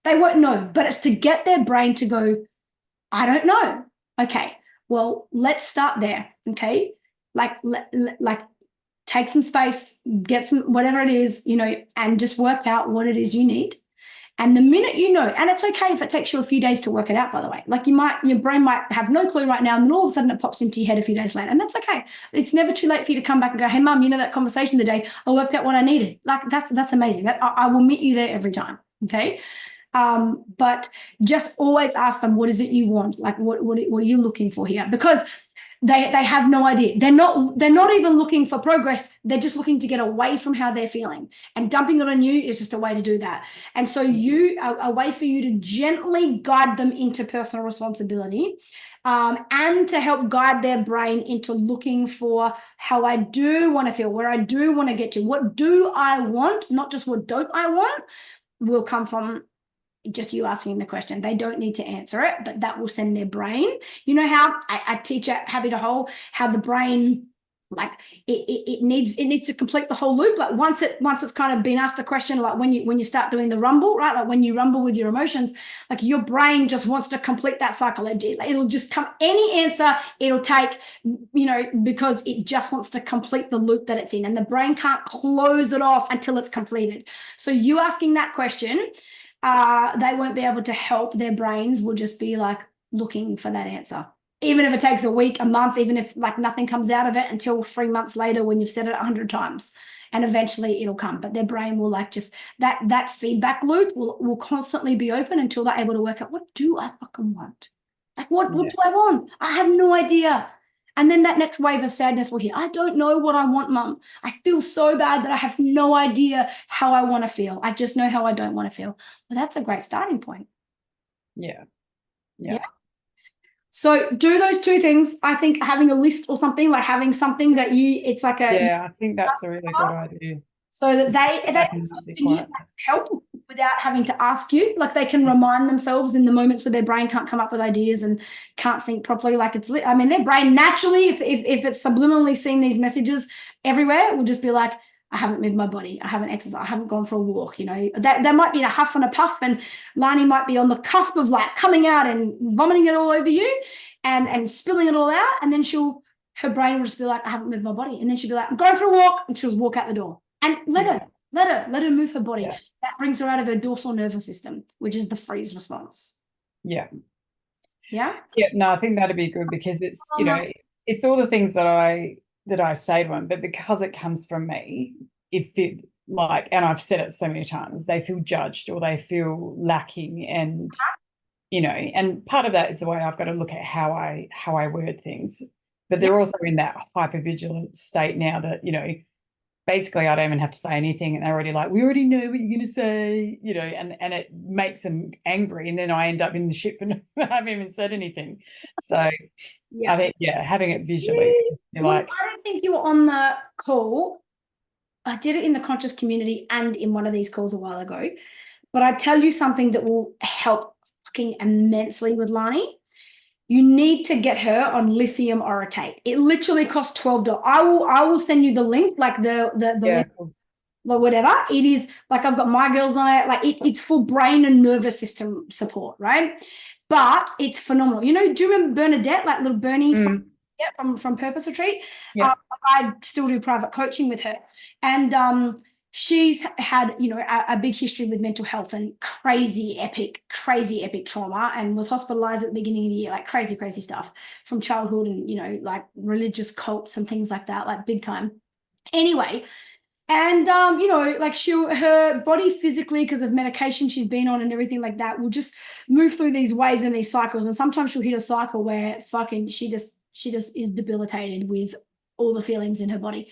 they won't know, but it's to get their brain to go, I don't know. Okay, well, let's start there. Okay, like take some space, get some whatever it is, you know, and just work out what it is you need. And the minute you know, and it's okay if it takes you a few days to work it out, by the way. Like your brain might have no clue right now, and then all of a sudden it pops into your head a few days later. And that's okay. It's never too late for you to come back and go, hey, Mum, you know that conversation today, I worked out what I needed. Like that's amazing. I will meet you there every time. Okay. But just always ask them, what is it you want? Like, what are you looking for here? Because they have no idea. They're not even looking for progress. They're just looking to get away from how they're feeling, and dumping it on you is just a way to do that. And so a way for you to gently guide them into personal responsibility, and to help guide their brain into looking for how I do want to feel, where I do want to get to, what do I want, not just what don't I want, will come from just you asking the question. They don't need to answer it, but that will send their brain. You know how I teach at Happy to Whole, how the brain, like it needs to complete the whole loop. Like once it's kind of been asked the question, like when you start doing the rumble, right? Like when you rumble with your emotions, like your brain just wants to complete that cycle. It'll just come any answer it'll take, you know, because it just wants to complete the loop that it's in, and the brain can't close it off until it's completed. So you asking that question, they won't be able to help. Their brains will just be like looking for that answer, even if it takes a week, a month, even if like nothing comes out of it until 3 months later when you've said it 100 times, and eventually it'll come. But their brain will like just that feedback loop will constantly be open until they're able to work out, what do I fucking want? Like what do I want? I have no idea. And then that next wave of sadness will hit. I don't know what I want, Mum. I feel so bad that I have no idea how I want to feel. I just know how I don't want to feel. Well, that's a great starting point. Yeah. So do those two things. I think having a list or something, like having something that it's like a. Yeah, I think that's a really good idea. So that they can use that help without having to ask you. Like they can remind themselves in the moments where their brain can't come up with ideas and can't think properly. Like I mean, their brain naturally, if it's subliminally seeing these messages everywhere, will just be like, I haven't moved my body, I haven't exercised, I haven't gone for a walk. You know, that might be in a huff and a puff, and Lani might be on the cusp of like coming out and vomiting it all over you and spilling it all out, and then her brain will just be like, I haven't moved my body, and then she'll be like, I'm going for a walk, and she'll walk out the door. And let her move her body. Yeah. That brings her out of her dorsal nervous system, which is the freeze response. Yeah. Yeah. Yeah. No, I think that'd be good, because it's, you know, it's all the things that I say to them, but because it comes from me, it like, and I've said it so many times, they feel judged or they feel lacking, and you know, and part of that is the way I've got to look at how I word things. But they're also in that hypervigilant state now that, you know, basically I don't even have to say anything, and they're already like, we already know what you're going to say, you know, and it makes them angry, and then I end up in the shit for not having even said anything. So I think, having it visually. Like, I don't think you were on the call. I did it in the conscious community and in one of these calls a while ago, but I tell you something that will help fucking immensely with Lani. You need to get her on lithium orotate. It literally costs $12. I will send you the link, like the link, like whatever. It is like, I've got my girls on it. Like it's for brain and nervous system support, right? But it's phenomenal. You know, do you remember Bernadette, like little Bernie? Yeah, from Purpose Retreat. Yeah. I still do private coaching with her, and she's had, you know, a big history with mental health and crazy epic trauma, and was hospitalized at the beginning of the year, like crazy stuff from childhood, and, you know, like religious cults and things like that, like big time. Anyway, and you know, like her body physically, because of medication she's been on and everything like that, will just move through these waves and these cycles. And sometimes she'll hit a cycle where fucking she just is debilitated with all the feelings in her body.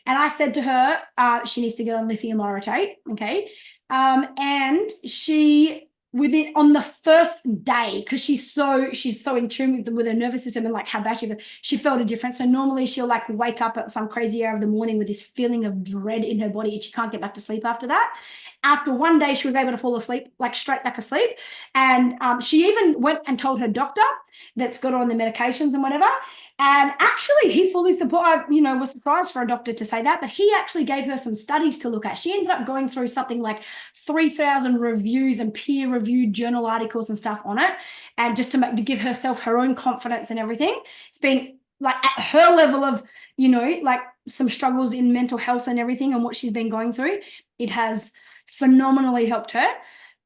And I said to her, she needs to get on lithium orotate, okay? And she, within on the first day, because she's so in tune with her nervous system and like how bad she felt a difference. So normally she'll like wake up at some crazy hour of the morning with this feeling of dread in her body, and she can't get back to sleep after that. After one day, she was able to fall asleep, like straight back asleep. And she even went and told her doctor that's got her on the medications and whatever. And actually, he fully supported, you know, was surprised for a doctor to say that, but he actually gave her some studies to look at. She ended up going through something like 3,000 reviews and peer-reviewed journal articles and stuff on it, and just to give herself her own confidence and everything. It's been like at her level of, you know, like some struggles in mental health and everything and what she's been going through. It has phenomenally helped her.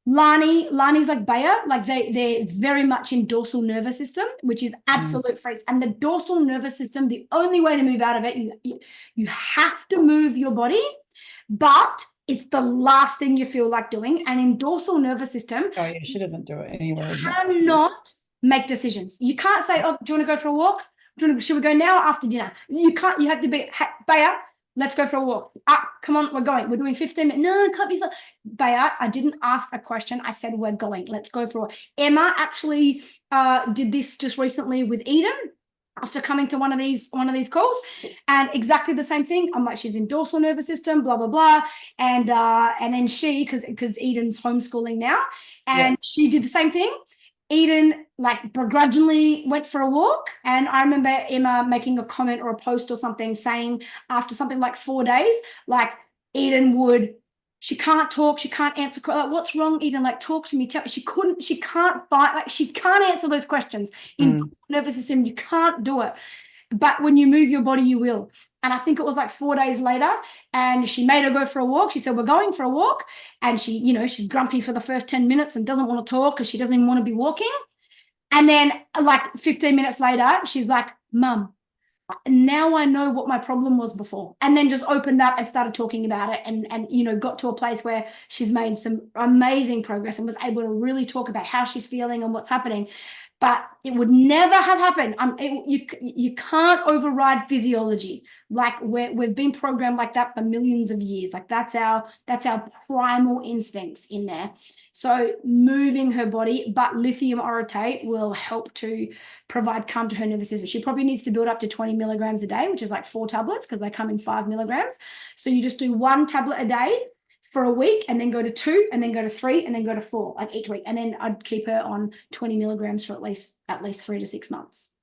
Lani's like Bayer, like they're very much in dorsal nervous system, which is absolute freeze. And the dorsal nervous system, the only way to move out of it, you have to move your body, but it's the last thing you feel like doing. And in dorsal nervous system, Oh yeah, she doesn't do it anywhere. You cannot make decisions. You can't say, "Oh, do you want to go for a walk? Should we go now or after dinner?" You can't. You have to be, hey, Bayer, let's go for a walk. Come on, we're going. We're doing 15 minutes. No, it can't be so. Bayer, I didn't ask a question. I said we're going. Let's go for a walk. Emma actually did this just recently with Eden after coming to one of these calls, and exactly the same thing. I'm like, she's in dorsal nervous system, blah blah blah, and then she, because Eden's homeschooling now, and she did the same thing. Eden like begrudgingly went for a walk, and I remember Emma making a comment or a post or something saying after something like 4 days, like Eden she can't talk, she can't answer, like, what's wrong, Eden? Like, talk to me. She can't fight, like she can't answer those questions. In nervous system, you can't do it. But when you move your body, you will. And I think it was like 4 days later, and she made her go for a walk. She said, we're going for a walk. And she, you know, she's grumpy for the first 10 minutes and doesn't want to talk because she doesn't even want to be walking. And then like 15 minutes later, she's like, Mum, now I know what my problem was before. And then just opened up and started talking about it, and you know, got to a place where she's made some amazing progress and was able to really talk about how she's feeling and what's happening. But it would never have happened. You can't override physiology. Like we've been programmed like that for millions of years. Like that's our primal instincts in there. So moving her body, but lithium orotate will help to provide calm to her nervous system. She probably needs to build up to 20 milligrams a day, which is like 4 tablets because they come in 5 milligrams. So you just do 1 tablet a day for a week, and then go to 2, and then go to 3, and then go to 4, like each week. And then I'd keep her on 20 milligrams for at least 3 to 6 months.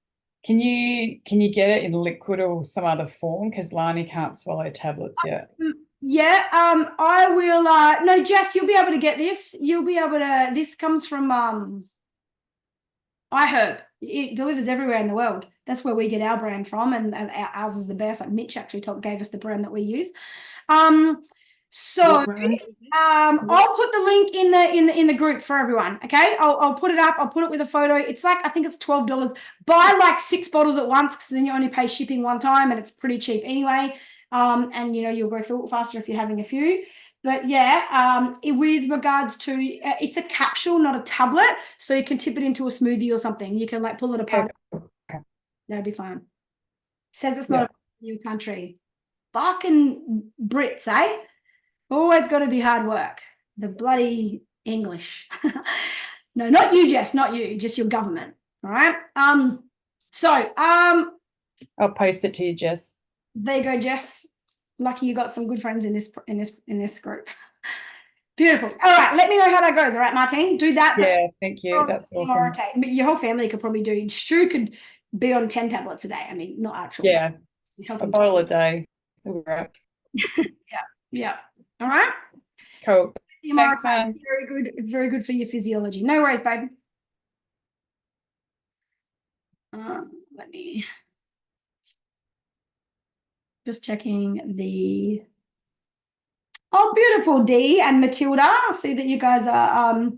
Can you get it in liquid or some other form? Because Lani can't swallow tablets yet. Yeah, I will. No, Jess, you'll be able to get this. You'll be able to. This comes from iHerb. It delivers everywhere in the world. That's where we get our brand from, and ours is the best. Like Mitch actually gave us the brand that we use. So I'll put the link in the group for everyone. Okay, I'll put it up. I'll put it with a photo. It's like, I think it's $12. Buy like 6 bottles at once, because then you only pay shipping one time, and it's pretty cheap anyway. And you know, you'll go through it faster if you're having a few. But yeah, with regards to, it's a capsule, not a tablet, so you can tip it into a smoothie or something. You can like pull it apart. Okay. That'll be fine. Says it's not a new country. Fucking Brits, eh? Always got to be hard work. The bloody English. No, not you, Jess, not you, just your government. All right. I'll post it to you, Jess. There you go, Jess. Lucky you got some good friends in this group. Beautiful. All right, let me know how that goes. All right, Martine, do that. Yeah, thank you. That's awesome. But your whole family could probably do. Stu could be on 10 tablets a day. I mean, not actual. Yeah, a bottle a day. Right. Yeah. All right. Cool. Thanks, man. Very good. Very good for your physiology. No worries, babe. Let me Just checking the. Oh, beautiful, Dee and Matilda. I see that you guys are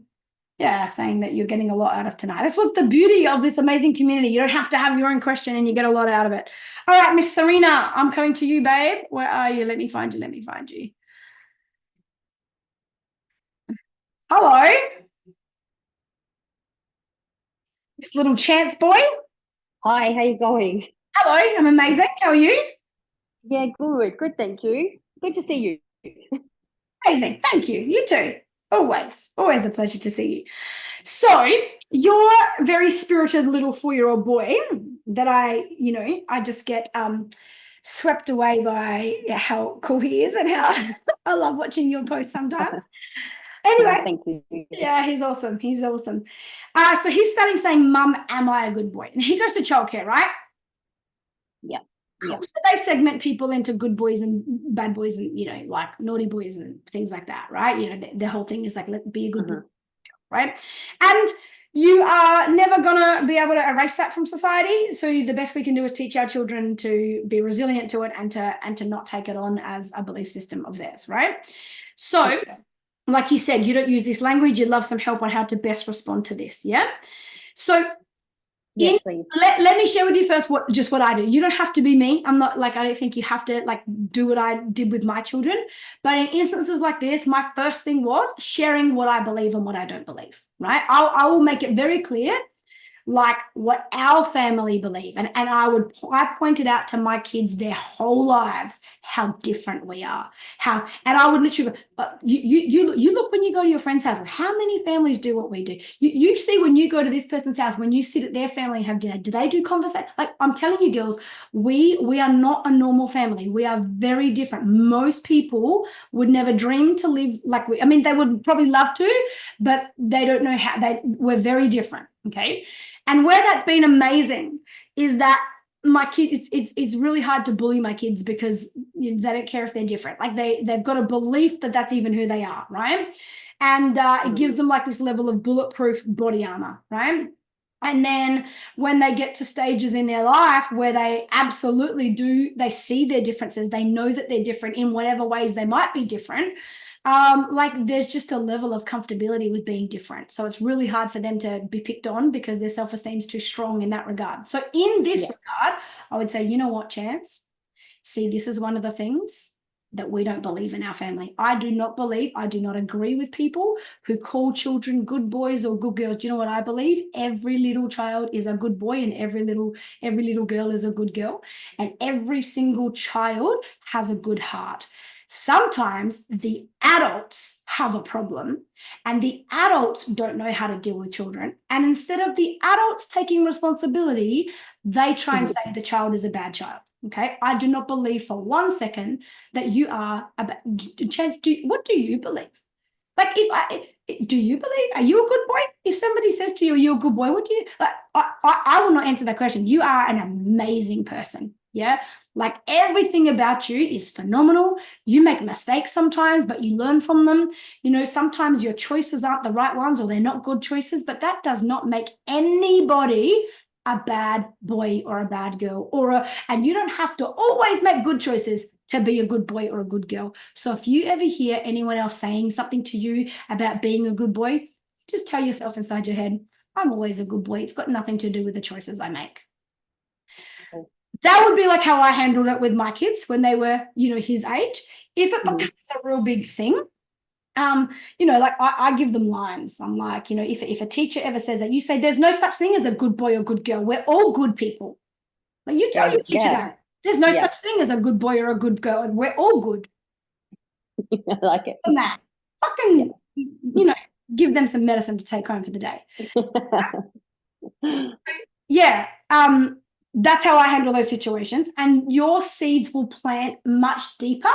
saying that you're getting a lot out of tonight. That's what's the beauty of this amazing community. You don't have to have your own question and you get a lot out of it. All right, Miss Serena, I'm coming to you, babe. Where are you? Let me find you. Let me find you. Hello. This little chance boy. Hi, how you going? Hello, I'm amazing. How are you? Yeah, good. Good, thank you. Good to see you. Amazing. Thank you. You too. Always a pleasure to see you. So you're a very spirited little 4-year-old boy that I just get swept away by how cool he is and how I love watching your posts sometimes. Anyway, Thank you. yeah, he's awesome. He's awesome. So he's starting saying, "Mum, am I a good boy?" And he goes to childcare, right? Yeah. Cool. Yeah. So they segment people into good boys and bad boys and, like naughty boys and things like that, right? The whole thing is like, be a good boy, right? And you are never going to be able to erase that from society. So the best we can do is teach our children to be resilient to it and to not take it on as a belief system of theirs, right? So like you said, you don't use this language. You'd love some help on how to best respond to this, yeah? So Yeah, please. let me share with you first what I do. You don't have to be me. I'm not I don't think you have to do what I did with my children. But in instances like this, my first thing was sharing what I believe and what I don't believe, right? I will make it very clear what our family believe. And I pointed out to my kids their whole lives how different we are. And I would literally go, you look when you go to your friend's house, how many families do what we do? You see when you go to this person's house, when you sit at their family and have dinner, do they do conversation? I'm telling you girls, we are not a normal family. We are very different. Most people would never dream to live like we, they would probably love to, but they don't know how. We're very different. Okay. And where that's been amazing is that my kids, it's really hard to bully my kids because they don't care if they're different. They've got a belief that that's even who they are, right? And it gives them this level of bulletproof body armor, right? And then when they get to stages in their life where they absolutely they see their differences, they know that they're different in whatever ways they might be different. There's just a level of comfortability with being different. So it's really hard for them to be picked on because their self-esteem is too strong in that regard. So in this regard, I would say, you know what, Chance? See, this is one of the things that we don't believe in our family. I do not agree with people who call children good boys or good girls. Do you know what I believe? Every little child is a good boy and every little girl is a good girl. And every single child has a good heart. Sometimes the adults have a problem and the adults don't know how to deal with children. And instead of the adults taking responsibility, they try and say the child is a bad child. Okay, I do not believe for 1 second that you are a bad Chance. What do you believe? Do you believe? Are you a good boy? If somebody says to you, "Are you a good boy?" What do you? I will not answer that question. You are an amazing person. Yeah, everything about you is phenomenal. You make mistakes sometimes, but you learn from them. Sometimes your choices aren't the right ones or they're not good choices, but that does not make anybody a bad boy or a bad girl and you don't have to always make good choices to be a good boy or a good girl. So if you ever hear anyone else saying something to you about being a good boy, just tell yourself inside your head, I'm always a good boy. It's got nothing to do with the choices I make. That would be how I handled it with my kids when they were, his age. If it becomes a real big thing, I give them lines. I'm like, if a teacher ever says that, you say, there's no such thing as a good boy or good girl. We're all good people. You tell your teacher that. There's no such thing as a good boy or a good girl. We're all good. I like it. And that. Fucking, give them some medicine to take home for the day. Yeah. That's how I handle those situations. And your seeds will plant much deeper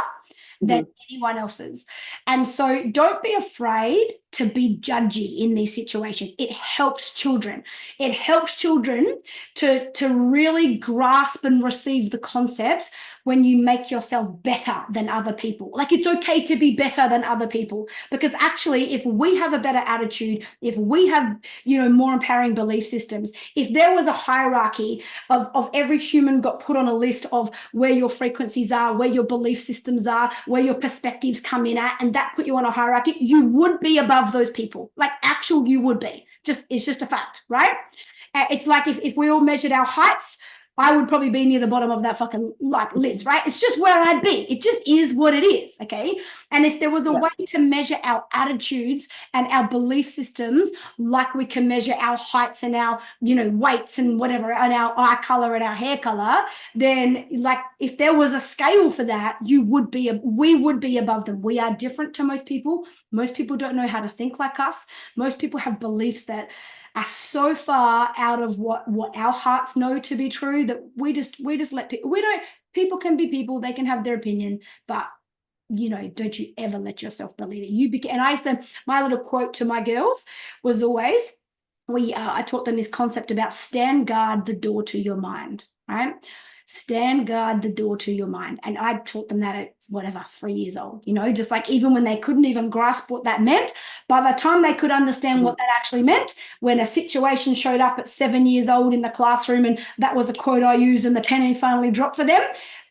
than anyone else's. And so don't be afraid to be judgy in these situations. It helps children. It helps children to really grasp and receive the concepts when you make yourself better than other people. Like, it's okay to be better than other people, because actually, if we have a better attitude, if we have, more empowering belief systems, if there was a hierarchy of every human got put on a list of where your frequencies are, where your belief systems are, where your perspectives come in at, and that put you on a hierarchy, you would be above those people. Like, you would be. It's just a fact, right? It's like if we all measured our heights, I would probably be near the bottom of that fucking list, right? It's just where I'd be. It just is what it is, okay? And if there was a way to measure our attitudes and our belief systems, like we can measure our heights and our, weights and whatever, and our eye color and our hair color, then like if there was a scale for that, we would be above them. We are different to most people. Most people don't know how to think like us. Most people have beliefs that are so far out of what our hearts know to be true that we just let people can be people, they can have their opinion, but don't you ever let yourself believe it. And I used to, my little quote to my girls was always, I taught them this concept about stand guard the door to your mind, right? Stand guard the door to your mind. And I taught them that at 3 years old, just like even when they couldn't even grasp what that meant, by the time they could understand what that actually meant, when a situation showed up at 7 years old in the classroom and that was a quote I used and the penny finally dropped for them,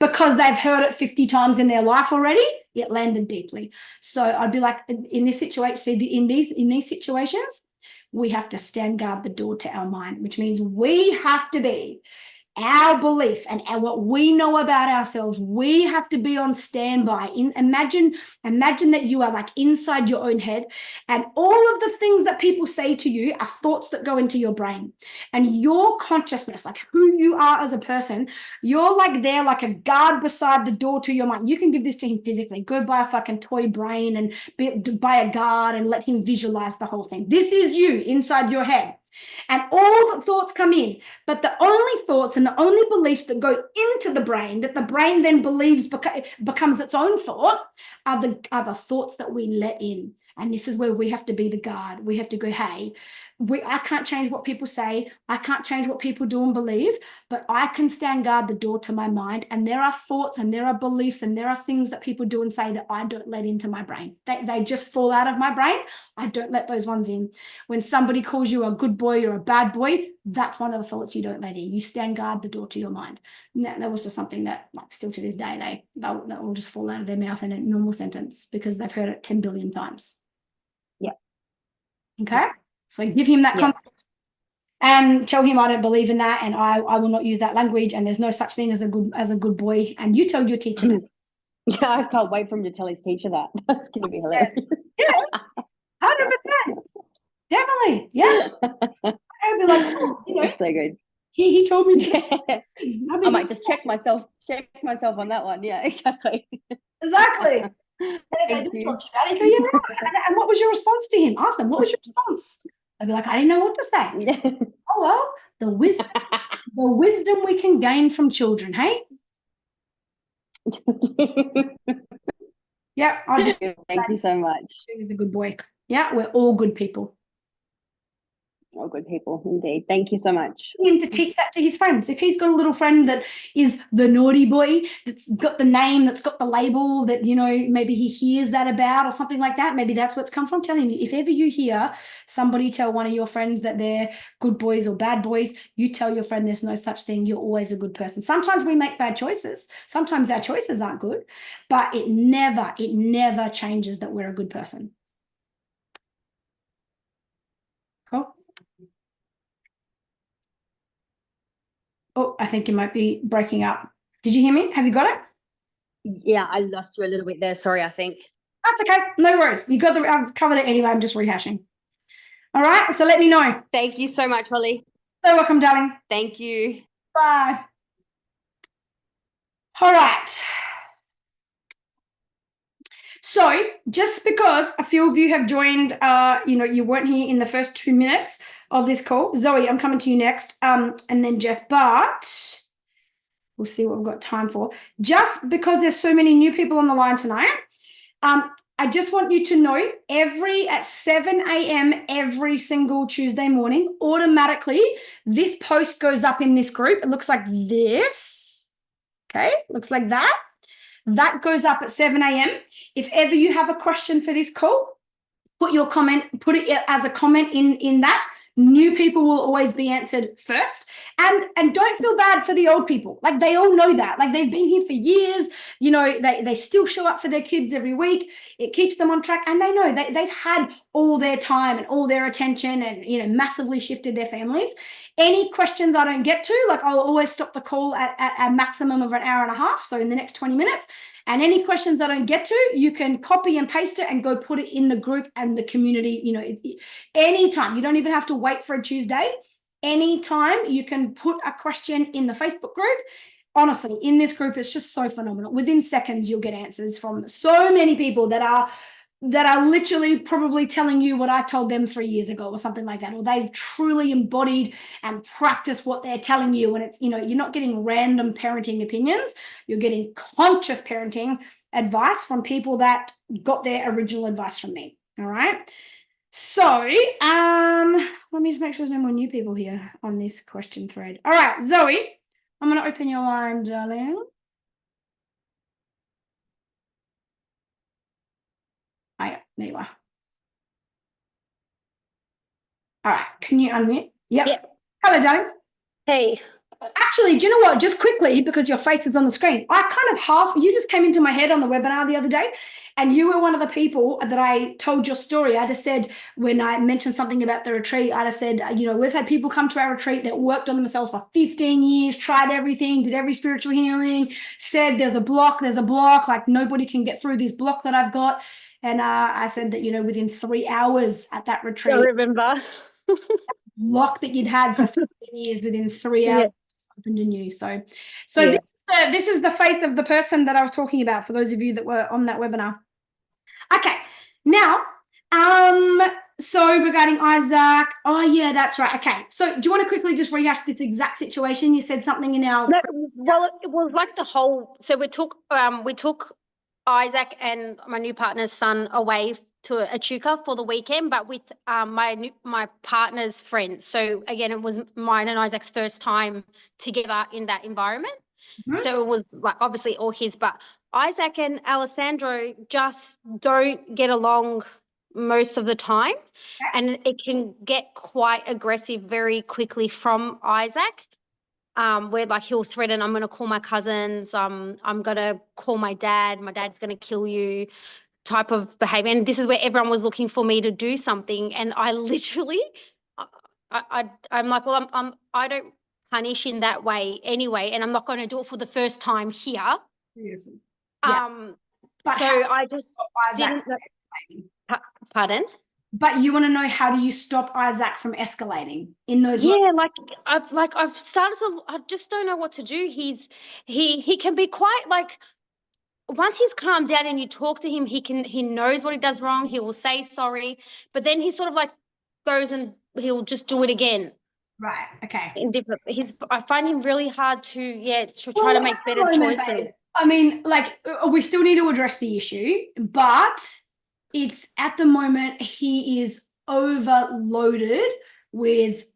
because they've heard it 50 times in their life already, it landed deeply. So I'd be like, in this situation, in these situations, we have to stand guard the door to our mind, which means we have to be our belief and what we know about ourselves. We have to be on standby. Imagine that you are like inside your own head, and all of the things that people say to you are thoughts that go into your brain, and your consciousness, like who you are as a person, you're like there like a guard beside the door to your mind. You can give this to him physically. Go buy a fucking toy brain and buy a guard and let him visualize the whole thing. This is you inside your head. And all the thoughts come in, but the only thoughts and the only beliefs that go into the brain, that the brain then believes becomes its own thought, are the thoughts that we let in. And this is where we have to be the guard. We have to go, hey, I can't change what people say. I can't change what people do and believe, but I can stand guard the door to my mind. And there are thoughts and there are beliefs and there are things that people do and say that I don't let into my brain. They just fall out of my brain. I don't let those ones in. When somebody calls you a good boy or a bad boy, that's one of the thoughts you don't let in. You stand guard the door to your mind. And that was just something that, like, still to this day, that will just fall out of their mouth in a normal sentence because they've heard it 10 billion times. Yeah. Okay. So give him that concept and tell him I don't believe in that, and I will not use that language, and there's no such thing as a good boy. And you tell your teacher that. Yeah, I can't wait for him to tell his teacher that. That's going to be hilarious. Yeah, 100%. Definitely. Yeah. I'd be like, oh, That's so good. He told me to. I might just check myself on that one. Yeah, exactly. Exactly. And if they do talk to you about it, go, yeah, right. And what was your response to him? Ask them, what was your response? I'd be like, I didn't know what to say. Yeah. Oh, well, the wisdom we can gain from children, hey? Yeah, I'll just Thank you so much. He's a good boy. Yeah, we're all good people. All good people, indeed. Thank you so much. Him to teach that to his friends. If he's got a little friend that is the naughty boy, that's got the name, that's got the label that, maybe he hears that about or something like that, maybe that's what's come from. Tell him, if ever you hear somebody tell one of your friends that they're good boys or bad boys, you tell your friend there's no such thing. You're always a good person. Sometimes we make bad choices. Sometimes our choices aren't good, but it never changes that we're a good person. Cool. Oh, I think you might be breaking up. Did you hear me? Have you got it? Yeah, I lost you a little bit there. Sorry, I think. That's okay. No worries. I've covered it anyway. I'm just rehashing. All right. So let me know. Thank you so much, Holly. So welcome, darling. Thank you. Bye. All right. So just because a few of you have joined, you weren't here in the first 2 minutes of this call. Zoe, I'm coming to you next. And then Jess, but we'll see what we've got time for. Just because there's so many new people on the line tonight, I just want you to know at 7 a.m. every single Tuesday morning, automatically, this post goes up in this group. It looks like this. Okay, looks like that. That goes up at 7 a.m. If ever you have a question for this call, put it as a comment in that. New people will always be answered first. And don't feel bad for the old people. Like, they all know that. Like, they've been here for years. You know, they still show up for their kids every week. It keeps them on track. And they know they've had all their time and all their attention and, you know, massively shifted their families. Any questions I don't get to, like, I'll always stop the call at a maximum of an hour and a half. So in the next 20 minutes. And any questions I don't get to, you can copy and paste it and go put it in the group and the community, you know, anytime. You don't even have to wait for a Tuesday. Anytime you can put a question in the Facebook group. Honestly, in this group, it's just so phenomenal. Within seconds, you'll get answers from so many people that are literally probably telling you what I told them 3 years ago or something like that, or they've truly embodied and practiced what they're telling you. And it's, you know, you're not getting random parenting opinions, you're getting conscious parenting advice from people that got their original advice from me. All right. So let me just make sure there's no more new people here on this question thread. All right, Zoe, I'm going to open your line, darling. Oh, yeah, there you are. All right, can you unmute? Yep. Hello, darling. Hey. Actually, do you know what? Just quickly, because your face is on the screen, you just came into my head on the webinar the other day, and you were one of the people that I told your story. I just said, when I mentioned something about the retreat, I just said, you know, we've had people come to our retreat that worked on themselves for 15 years, tried everything, did every spiritual healing, said there's a block, like nobody can get through this block that I've got. And I said that, you know, within 3 hours at that retreat, I remember. block that you'd had for 15 years, within 3 hours, opened anew. So this is the faith of the person that I was talking about, for those of you that were on that webinar. Okay, now, so regarding Isaac, oh yeah, that's right. Okay, so do you want to quickly just rehash this exact situation? You said something in our... No, well, it was like the whole, so we took Isaac and my new partner's son away to Echuca for the weekend, but with my partner's friends. So again, it was mine and Isaac's first time together in that environment. Mm-hmm. So it was like obviously all his, but Isaac and Alessandro just don't get along most of the time. And it can get quite aggressive very quickly from Isaac. Where like he'll threaten, I'm going to call my cousins, I'm going to call my dad's going to kill you, type of behavior. And this is where everyone was looking for me to do something. And I literally, I'm like, well, I don't punish in that way anyway, and I'm not going to do it for the first time here. Yes. So I just didn't. Pardon? But you want to know, how do you stop Isaac from escalating in those? Yeah, I've started to. I just don't know what to do. He can be quite like. Once he's calmed down and you talk to him, he knows what he does wrong. He will say sorry, but then he sort of like goes and he'll just do it again. Right. Okay. I find him really hard to try to make better choices. Babe. I mean, like, we still need to address the issue, but it's at the moment he is overloaded with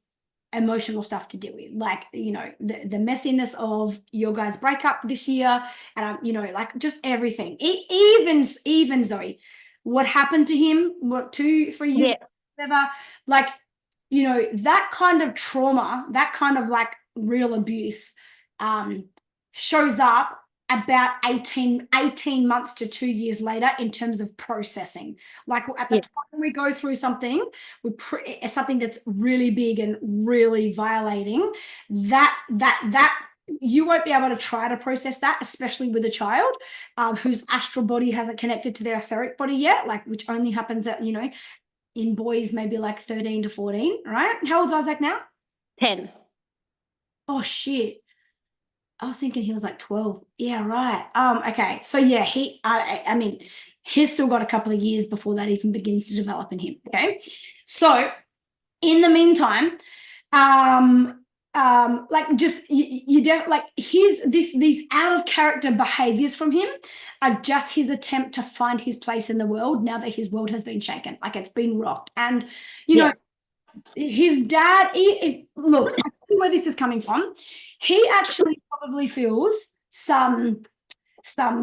emotional stuff to deal with, like, you know, the messiness of your guys' breakup this year, and you know, like, just everything. Even Zoe, what happened to him, 2-3 years whatever, like, you know, that kind of trauma, that kind of like real abuse shows up about 18 months to 2 years later in terms of processing. Like, at the time we go through something, something that's really big and really violating, that you won't be able to try to process that, especially with a child whose astral body hasn't connected to their etheric body yet, like, which only happens at, you know, in boys maybe like 13 to 14, right? How old's Isaac now? 10. Oh shit. I was thinking he was like 12. Yeah, right. Okay. So yeah, I mean, he's still got a couple of years before that even begins to develop in him. Okay. So in the meantime, like just you don't like these out of character behaviors from him are just his attempt to find his place in the world now that his world has been shaken, like it's been rocked. And you know, his dad, look, I see where this is coming from. He actually probably feels some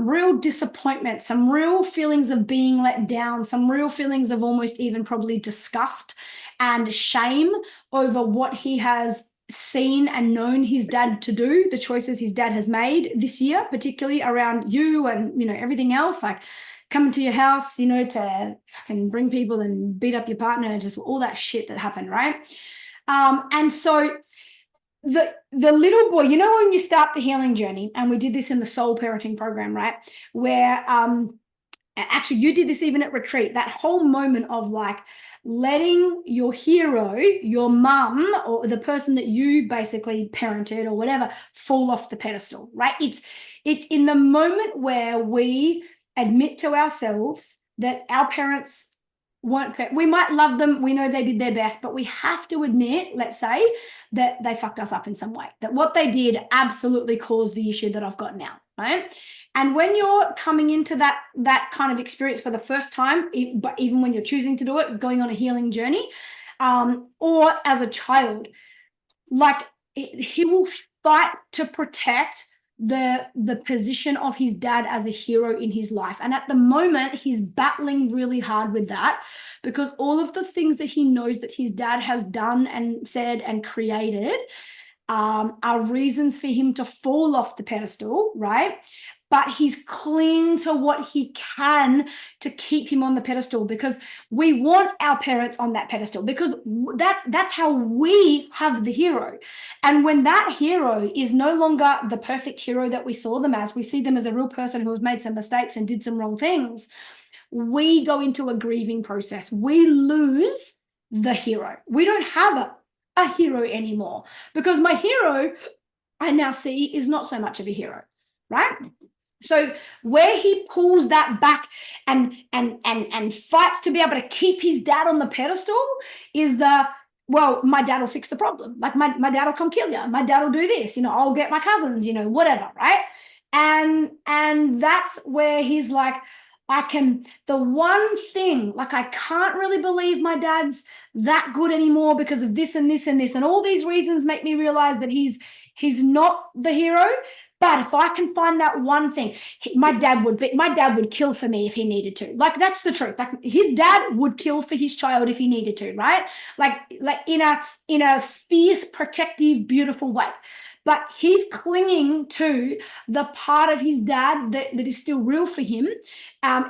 real disappointment, some real feelings of being let down, some real feelings of almost even probably disgust and shame over what he has seen and known his dad to do, the choices his dad has made this year, particularly around you and, you know, everything else, like coming to your house, you know, to fucking bring people and beat up your partner, just all that shit that happened, right? And so the little boy, you know, when you start the healing journey, and we did this in the soul parenting program, right, where actually you did this even at retreat, that whole moment of like letting your hero, your mum, or the person that you basically parented or whatever, fall off the pedestal, right? It's in the moment where we admit to ourselves that our parents weren't, we might love them, we know they did their best, but we have to admit, let's say, that they fucked us up in some way, that what they did absolutely caused the issue that I've got now, right? And when you're coming into that kind of experience for the first time, but even when you're choosing to do it, going on a healing journey, or as a child, like he will fight to protect the position of his dad as a hero in his life. And at the moment, he's battling really hard with that, because all of the things that he knows that his dad has done and said and created are reasons for him to fall off the pedestal, right? But he's clinging to what he can to keep him on the pedestal, because we want our parents on that pedestal, because that's how we have the hero. And when that hero is no longer the perfect hero that we saw them as, we see them as a real person who has made some mistakes and did some wrong things, we go into a grieving process. We lose the hero. We don't have a hero anymore, because my hero I now see is not so much of a hero, right? So where he pulls that back and fights to be able to keep his dad on the pedestal is well, my dad will fix the problem. Like my dad will come kill you. My dad will do this, you know, I'll get my cousins, you know, whatever, right? And that's where he's like, the one thing, like, I can't really believe my dad's that good anymore because of this and this and this. And all these reasons make me realize that he's not the hero. But if I can find that one thing, my dad would kill for me if he needed to. Like, that's the truth. Like, his dad would kill for his child if he needed to, right? Like in a fierce, protective, beautiful way. But he's clinging to the part of his dad that is still real for him,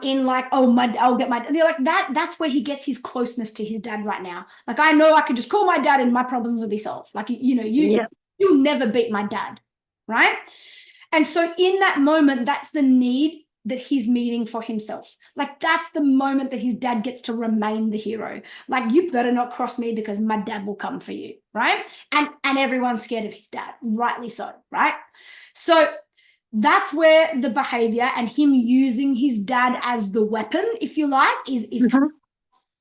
in like, oh, I'll get my, they're like that's where he gets his closeness to his dad right now. Like, I know I could just call my dad and my problems will be solved. Like, you know, you'll never beat my dad, right? And so in that moment, that's the need that he's meeting for himself. Like, that's the moment that his dad gets to remain the hero. Like, you better not cross me because my dad will come for you, right? And everyone's scared of his dad, rightly so, right? So that's where the behavior and him using his dad as the weapon, if you like, is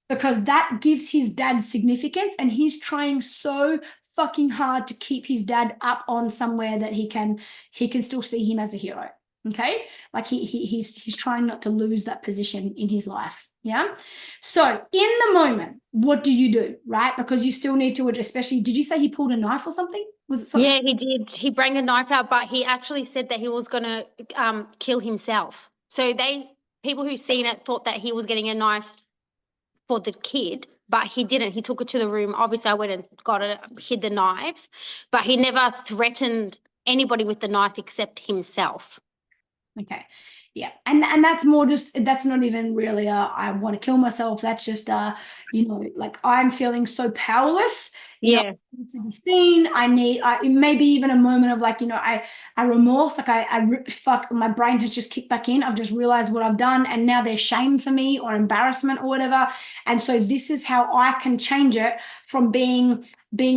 because that gives his dad significance, and he's trying so fucking hard to keep his dad up on somewhere that he can still see him as a hero. Okay, like he's trying not to lose that position in his life. Yeah. So in the moment, what do you do, right? Because you still need to, especially, did you say he pulled a knife or something? Was it something? Yeah, he did. He brought a knife out, but he actually said that he was going to kill himself. So people who seen it thought that he was getting a knife for the kid, but he didn't. He took it to the room. Obviously, I went and got it, hid the knives, but he never threatened anybody with the knife except himself. Okay. Yeah. And that's more just, that's not even really I want to kill myself. That's just you know, like, I'm feeling so powerless. You know, I need to be seen. Maybe even a moment of like, you know, I remorse, like fuck, my brain has just kicked back in. I've just realized what I've done, and now there's shame for me or embarrassment or whatever. And so this is how I can change it from being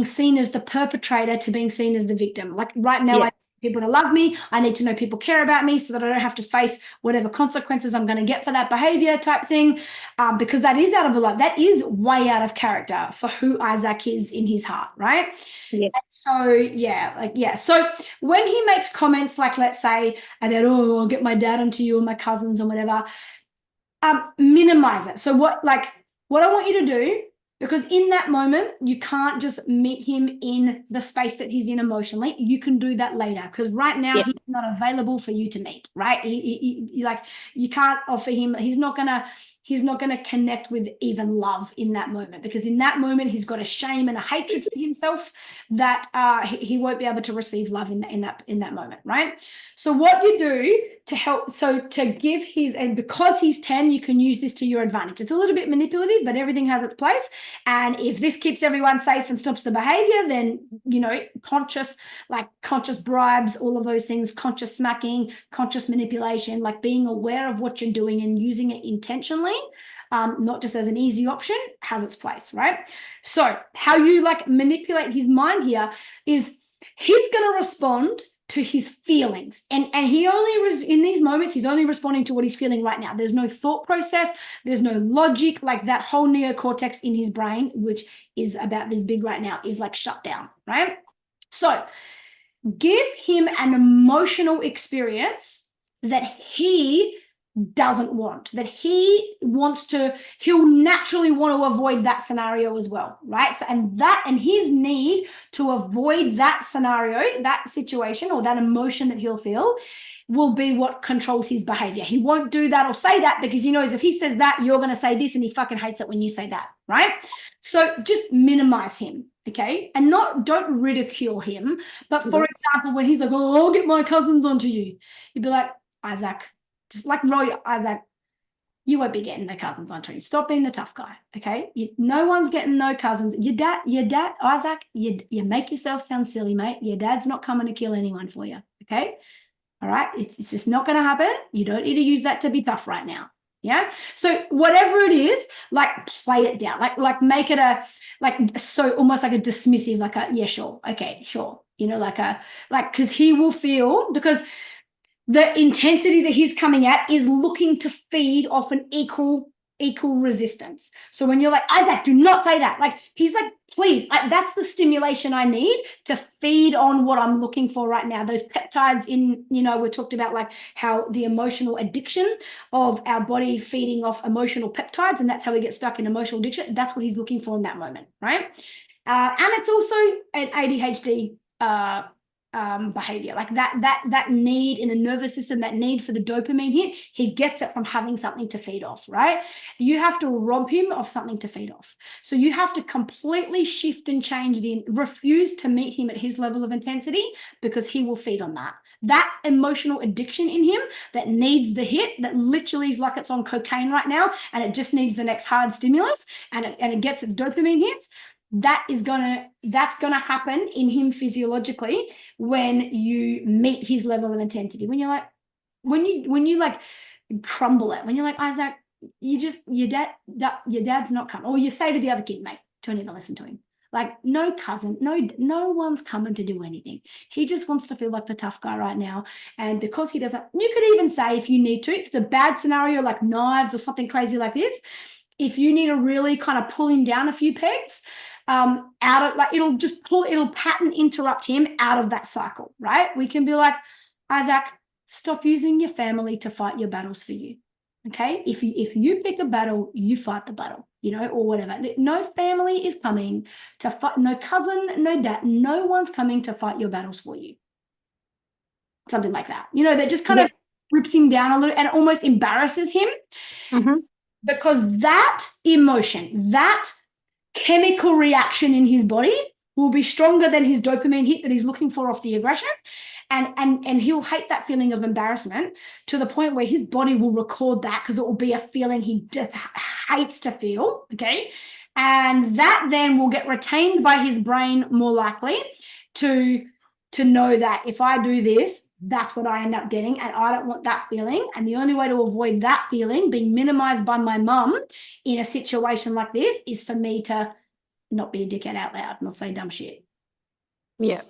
seen as the perpetrator to being seen as the victim. Like, right now, I people to love me. I need to know people care about me so that I don't have to face whatever consequences I'm going to get for that behavior type thing, because that is out of the love. That is way out of character for who Isaac is in his heart, right? Yeah. So, So when he makes comments like, let's say, about, oh, I'll get my dad onto you and my cousins and whatever, minimize it. So what I want you to do, because in that moment, you can't just meet him in the space that he's in emotionally. You can do that later, because right now Yeah. he's not available for you to meet, right? You can't offer him, he's not gonna connect with even love in that moment, because in that moment he's got a shame and a hatred for himself that he won't be able to receive love in that moment, right? So what you do to help, so to give his, and because he's 10, you can use this to your advantage. It's a little bit manipulative, but everything has its place. And if this keeps everyone safe and stops the behavior, then, conscious bribes, all of those things, conscious smacking, conscious manipulation, like being aware of what you're doing and using it intentionally, not just as an easy option, has its place, right? So how you manipulate his mind here is he's going to respond to his feelings, and he only in these moments he's only responding to what he's feeling right now. There's no thought process, there's no logic. Like that whole neocortex in his brain, which is about this big right now, is shut down, right? So give him an emotional experience that he doesn't want, that he'll naturally want to avoid that scenario as well, right? So and his need to avoid that scenario, that situation, or that emotion that he'll feel will be what controls his behavior. He won't do that or say that because he knows if he says that, you're going to say this, and he fucking hates it when you say that, right? So just minimize him, okay? And don't ridicule him. But for example, when he's like, oh, I'll get my cousins onto you, you'd be like, Isaac, just roll Isaac, you won't be getting the cousins onto you. Stop being the tough guy, okay? No one's getting no cousins. Your dad, Isaac, you make yourself sound silly, mate. Your dad's not coming to kill anyone for you, okay? All right? It's just not going to happen. You don't need to use that to be tough right now, yeah? So whatever it is, play it down. Make it so almost like a dismissive, yeah, sure, okay, sure. Because he will feel, because the intensity that he's coming at is looking to feed off an equal resistance. So when you're like, Isaac, do not say that, he's like, please, that's the stimulation I need to feed on what I'm looking for right now. Those peptides we talked about how the emotional addiction of our body feeding off emotional peptides, and that's how we get stuck in emotional addiction. That's what he's looking for in that moment, right? And it's also an ADHD behavior, that need in the nervous system, that need for the dopamine hit. He gets it from having something to feed off, right? You have to rob him of something to feed off. So you have to completely shift and change refuse to meet him at his level of intensity, because he will feed on that emotional addiction in him that needs the hit, that literally is like it's on cocaine right now and it just needs the next hard stimulus, and it gets its dopamine hits. That's gonna happen in him physiologically when you meet his level of intensity. When you're when you crumble it, when you're like, Isaac, your dad's not coming, or you say to the other kid, mate, don't even listen to him. No cousin, no one's coming to do anything. He just wants to feel like the tough guy right now. And because he doesn't, you could even say, if you need to, if it's a bad scenario like knives or something crazy like this, if you need to really kind of pull him down a few pegs, out of it'll pattern interrupt him out of that cycle, right? We can be like, Isaac, stop using your family to fight your battles for you. Okay, if you pick a battle, you fight the battle, or whatever. No family is coming to fight, no cousin, no dad, no one's coming to fight your battles for you. Something like that, that just kind of rips him down a little and almost embarrasses him, because that emotion, that chemical reaction in his body will be stronger than his dopamine hit that he's looking for off the aggression. And he'll hate that feeling of embarrassment to the point where his body will record that, because it will be a feeling he just hates to feel, okay? And that then will get retained by his brain more likely to know that if I do this, that's what I end up getting, and I don't want that feeling. And the only way to avoid that feeling being minimized by my mum in a situation like this is for me to not be a dickhead out loud, not say dumb shit. Yeah.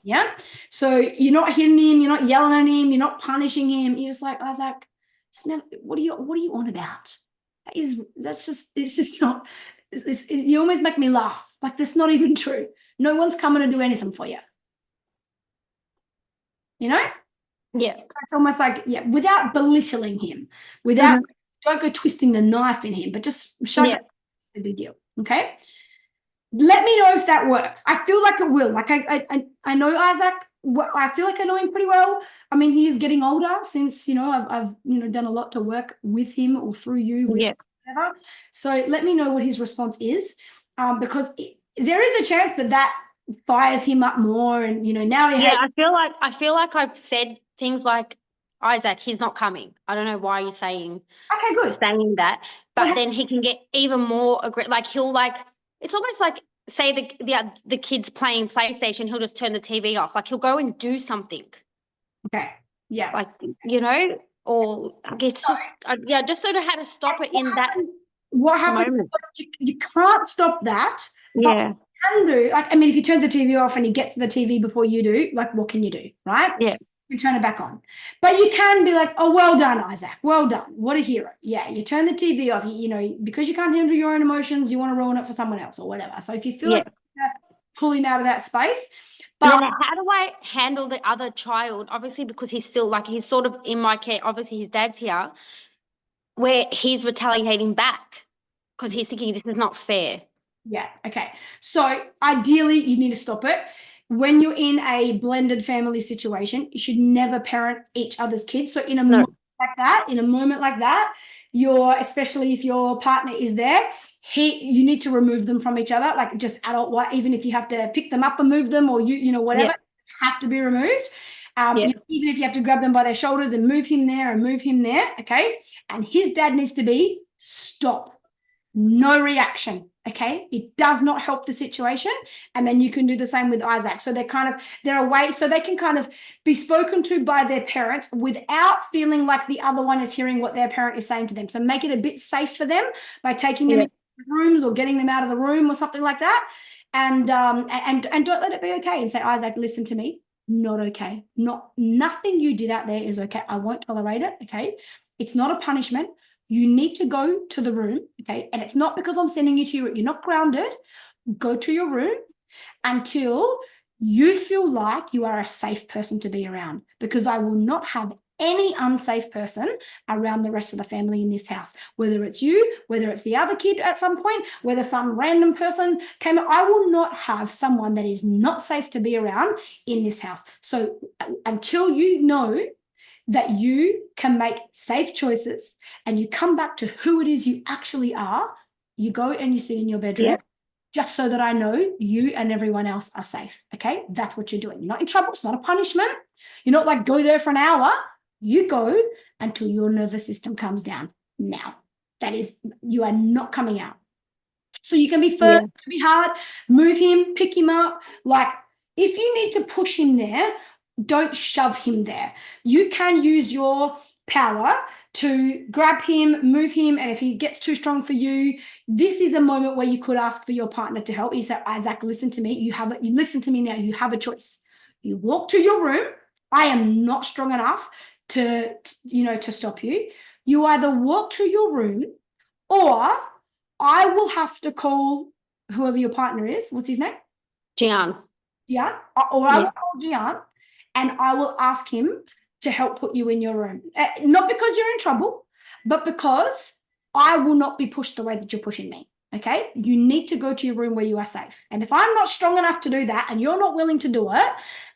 Yeah. So you're not hitting him, you're not yelling at him, you're not punishing him. You're just like, Isaac, what are you on about? It's just not, you almost make me laugh. Like, that's not even true. No one's coming to do anything for you. You know? Yeah. It's almost like, yeah, without belittling him, without, don't go twisting the knife in him, but just show Yeah. the big deal. Okay. Let me know if that works. I feel like it will. Like I know Isaac. I feel like I know him pretty well. I mean, he is getting older since, I've done a lot to work with him or through you, with whatever. So let me know what his response is, because there is a chance that fires him up more, and now he I feel like I've said things like, Isaac, he's not coming. I don't know why you're saying that, but then he can get even more aggressive. Like, he'll it's almost like, say the kid's playing PlayStation, he'll just turn the TV off. Like, he'll go and do something. Okay. Yeah. Like, or it's just I just sort of had to stop it in that. What happens? Moment. You can't stop that. Yeah. Can do, if you turn the TV off and he gets to the TV before you do, what can you do, right? Yeah. You turn it back on. But you can be like, oh, well done, Isaac. Well done. What a hero. Yeah, you turn the TV off, because you can't handle your own emotions, you want to ruin it for someone else or whatever. So if you feel like pull him out of that space. But then how do I handle the other child? Obviously, because he's still he's sort of in my care. Obviously, his dad's here, where he's retaliating back because he's thinking this is not fair. Yeah. Okay. So ideally, you need to stop it. When you're in a blended family situation, you should never parent each other's kids. So in a moment like that, especially if your partner is there, you need to remove them from each other, like just adult, even if you have to pick them up and move them, or whatever, have to be removed. Even if you have to grab them by their shoulders and move him there, okay? And his dad needs to be stop. No reaction, okay? It does not help the situation. And then you can do the same with Isaac. So they're away, so they can kind of be spoken to by their parents without feeling like the other one is hearing what their parent is saying to them. So make it a bit safe for them by taking them into rooms or getting them out of the room or something like that. And don't let it be okay, and say, Isaac, listen to me. Not okay. Nothing you did out there is okay. I won't tolerate it, okay? It's not a punishment. You need to go to the room, okay? And it's not because I'm sending you to your room. You're not grounded. Go to your room until you feel like you are a safe person to be around, because I will not have any unsafe person around the rest of the family in this house, whether it's you, whether it's the other kid at some point, whether some random person came. I will not have someone that is not safe to be around in this house. So until you know that you can make safe choices and you come back to who it is you actually are, you go and you sit in your bedroom, just so that I know you and everyone else are safe, okay? That's what you're doing. You're not in trouble. It's not a punishment. You're not like, go there for an hour. You go until your nervous system comes down. Now, you are not coming out. So you can be firm, you can be hard, move him, pick him up. Like, if you need to push him there, don't shove him there. You can use your power to grab him, move him, and if he gets too strong for you, this is a moment where you could ask for your partner to help. You say, Isaac, listen to me. You listen to me now. You have a choice. You walk to your room. I am not strong enough to stop you. You either walk to your room, or I will have to call whoever your partner is. What's his name? Gian. Or I will call Gian, and I will ask him to help put you in your room. Not because you're in trouble, but because I will not be pushed the way that you're pushing me, okay? You need to go to your room where you are safe. And if I'm not strong enough to do that and you're not willing to do it,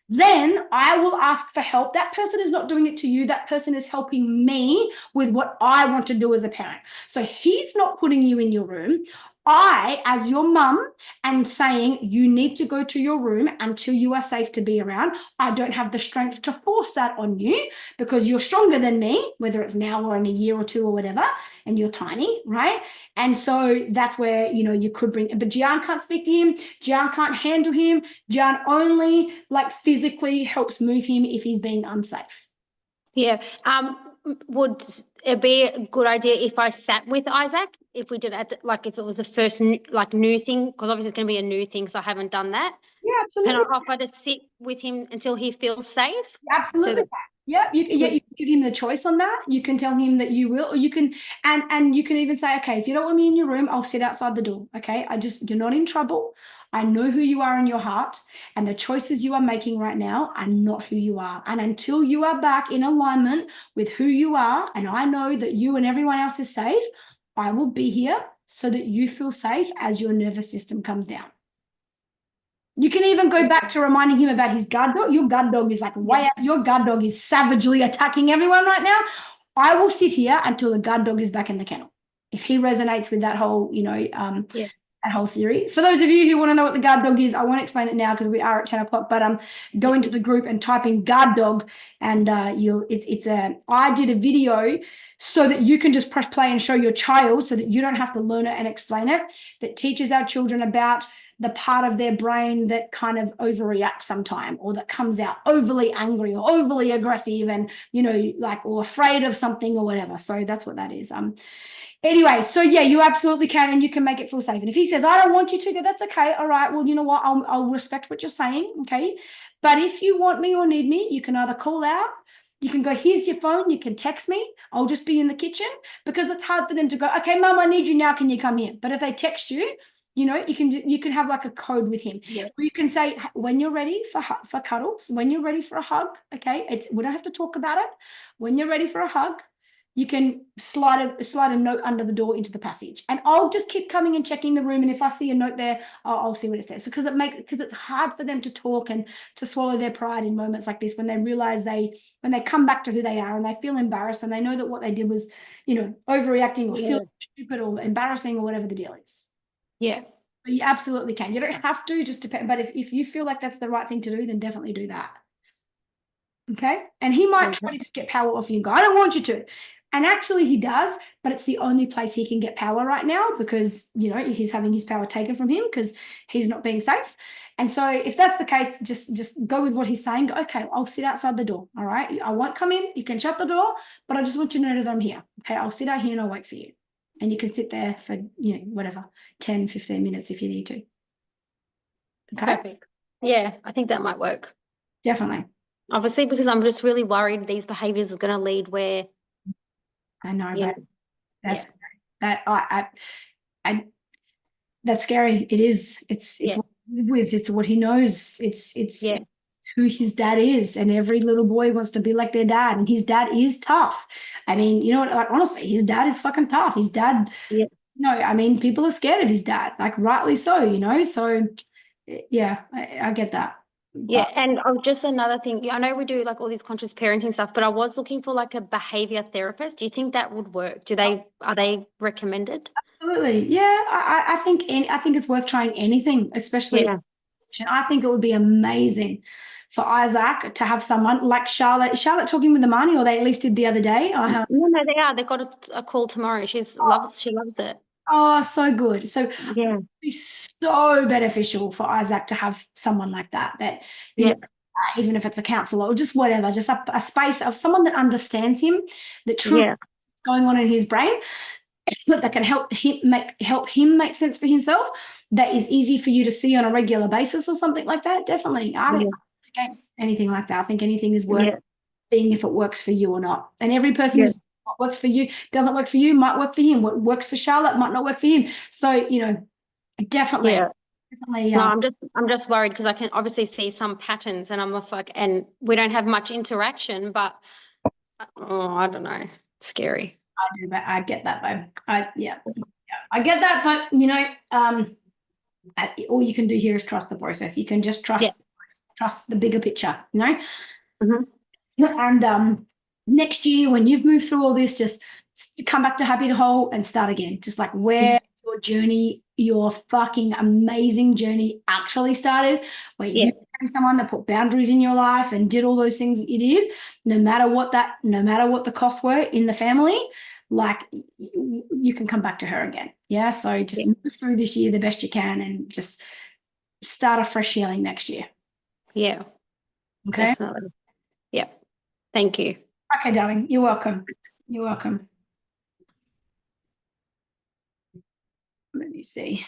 then I will ask for help. That person is not doing it to you. That person is helping me with what I want to do as a parent. So he's not putting you in your room. I, as your mum, am saying you need to go to your room until you are safe to be around. I don't have the strength to force that on you because you're stronger than me, whether it's now or in a year or two or whatever, and you're tiny, right? And so that's where, you could bring, but Gian can't speak to him. Gian can't handle him. Gian only physically helps move him if he's being unsafe. Yeah. Would it be a good idea if I sat with Isaac? If we did if it was a first new thing, because obviously it's going to be a new thing, so I haven't done that. Yeah, Can absolutely. I offer to sit with him until he feels safe? Absolutely. Yeah, you can give him the choice on that. You can tell him that you will, or you can, and you can even say, okay, if you don't want me in your room, I'll sit outside the door. Okay, you're not in trouble. I know who you are in your heart, and the choices you are making right now are not who you are. And until you are back in alignment with who you are, and I know that you and everyone else is safe, I will be here so that you feel safe as your nervous system comes down. You can even go back to reminding him about his guard dog. Your guard dog is like way out. Your guard dog is savagely attacking everyone right now. I will sit here until the guard dog is back in the kennel. If he resonates with that whole, that whole theory. For those of you who want to know what the guard dog is, I won't explain it now because we are at 10 o'clock, but go into the group and type in guard dog, and I did a video so that you can just press play and show your child so that you don't have to learn it and explain it, that teaches our children about the part of their brain that kind of overreacts sometime, or that comes out overly angry or overly aggressive and, or afraid of something or whatever. So that's what that is. Anyway, so yeah, you absolutely can, and you can make it feel safe. And if he says, I don't want you to go, that's okay. All right. Well, you know what? I'll respect what you're saying. Okay. But if you want me or need me, you can either call out, you can go, here's your phone, you can text me. I'll just be in the kitchen, because it's hard for them to go, okay, Mum, I need you now. Can you come here? But if they text you, you can have like a code with him. Yeah. Or you can say, when you're ready for cuddles, when you're ready for a hug, okay, we don't have to talk about it. When you're ready for a hug, you can slide a note under the door into the passage, and I'll just keep coming and checking the room. And if I see a note there, I'll see what it says. Because it's hard for them to talk and to swallow their pride in moments like this, when they realize when they come back to who they are and they feel embarrassed and they know that what they did was, overreacting or silly, stupid or embarrassing or whatever the deal is. Yeah. You absolutely can. You don't have to, just depend. But if you feel like that's the right thing to do, then definitely do that. Okay. And he might try to just get power off you and go, I don't want you to. And actually he does, but it's the only place he can get power right now, because, he's having his power taken from him because he's not being safe. And so if that's the case, just go with what he's saying. Okay, I'll sit outside the door. All right. I won't come in. You can shut the door, but I just want you to know that I'm here. Okay. I'll sit out here and I'll wait for you. And you can sit there for, whatever, 10, 15 minutes if you need to. Okay. Perfect. Yeah, I think that might work. Definitely. Obviously, because I'm just really worried these behaviors are going to lead where. I know, but that's that's scary. It is. It's what he lives with. It's what he knows. It's who his dad is, and every little boy wants to be like their dad, and his dad is tough. I mean, you know what? Like, honestly, his dad is fucking tough. His dad. Yeah. No, I mean, people are scared of his dad, like rightly so. So, yeah, I get that. Yeah, and just another thing, I know we do like all these conscious parenting stuff, but I was looking for like a behavior therapist. Do you think that would work? Are they recommended? Absolutely. Yeah, I think it's worth trying anything, especially. Yeah. And I think it would be amazing for Isaac to have someone like Charlotte. Is Charlotte talking with Amani, or they at least did the other day? No, they are. They've got a call tomorrow. She loves it. Oh, so good. So yeah, it'd be so beneficial for Isaac to have someone like that, you know, even if it's a counselor or just whatever, just a space of someone that understands him, that truly what's going on in his brain, that can help him make sense for himself, that is easy for you to see on a regular basis or something like that. Definitely. I'm against anything like that. I think anything is worth seeing if it works for you or not. And every person is what works for you doesn't work for you, might work for him. What works for Charlotte might not work for him. So, definitely. Yeah. Definitely. No, I'm just worried because I can obviously see some patterns, and I'm just like, and we don't have much interaction, but I don't know. It's scary. I do, but I get that though. I get that, but all you can do here is trust the process. You can just trust the bigger picture, Mm-hmm. And next year, when you've moved through all this, just come back to happy to whole and start again. Just like where your journey, your fucking amazing journey actually started, where you became someone that put boundaries in your life and did all those things that you did, no matter what the costs were in the family, like you can come back to her again. Yeah. So just move through this year the best you can and just start a fresh healing next year. Yeah. Okay. Definitely. Yeah. Thank you. Okay, darling. You're welcome. You're welcome. Let me see.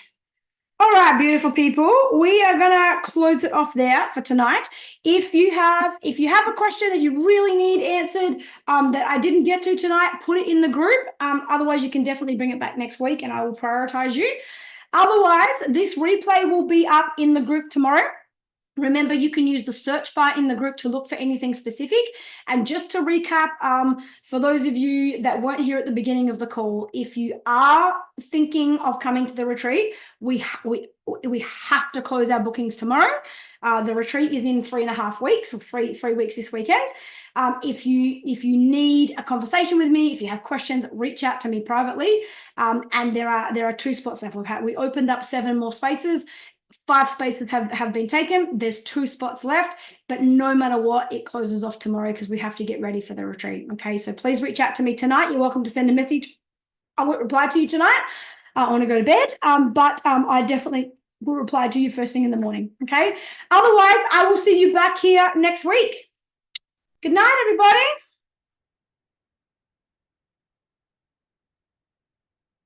All right, beautiful people. We are gonna close it off there for tonight. If you have a question that you really need answered that I didn't get to tonight, put it in the group. Otherwise, you can definitely bring it back next week, and I will prioritize you. Otherwise, this replay will be up in the group tomorrow. Remember, you can use the search bar in the group to look for anything specific. And just to recap, for those of you that weren't here at the beginning of the call, if you are thinking of coming to the retreat, we have to close our bookings tomorrow. The retreat is in 3.5 weeks, or three weeks this weekend. If you need a conversation with me, if you have questions, reach out to me privately. And there are 2 spots left. We opened up 7 more spaces. 5 spaces have been taken. There's 2 spots left, but no matter what, it closes off tomorrow because we have to get ready for the retreat. Okay, so please reach out to me tonight. You're welcome to send a message. I won't reply to you tonight. I want to go to bed, but I definitely will reply to you first thing in the morning. Okay, otherwise, I will see you back here next week. Good night, everybody.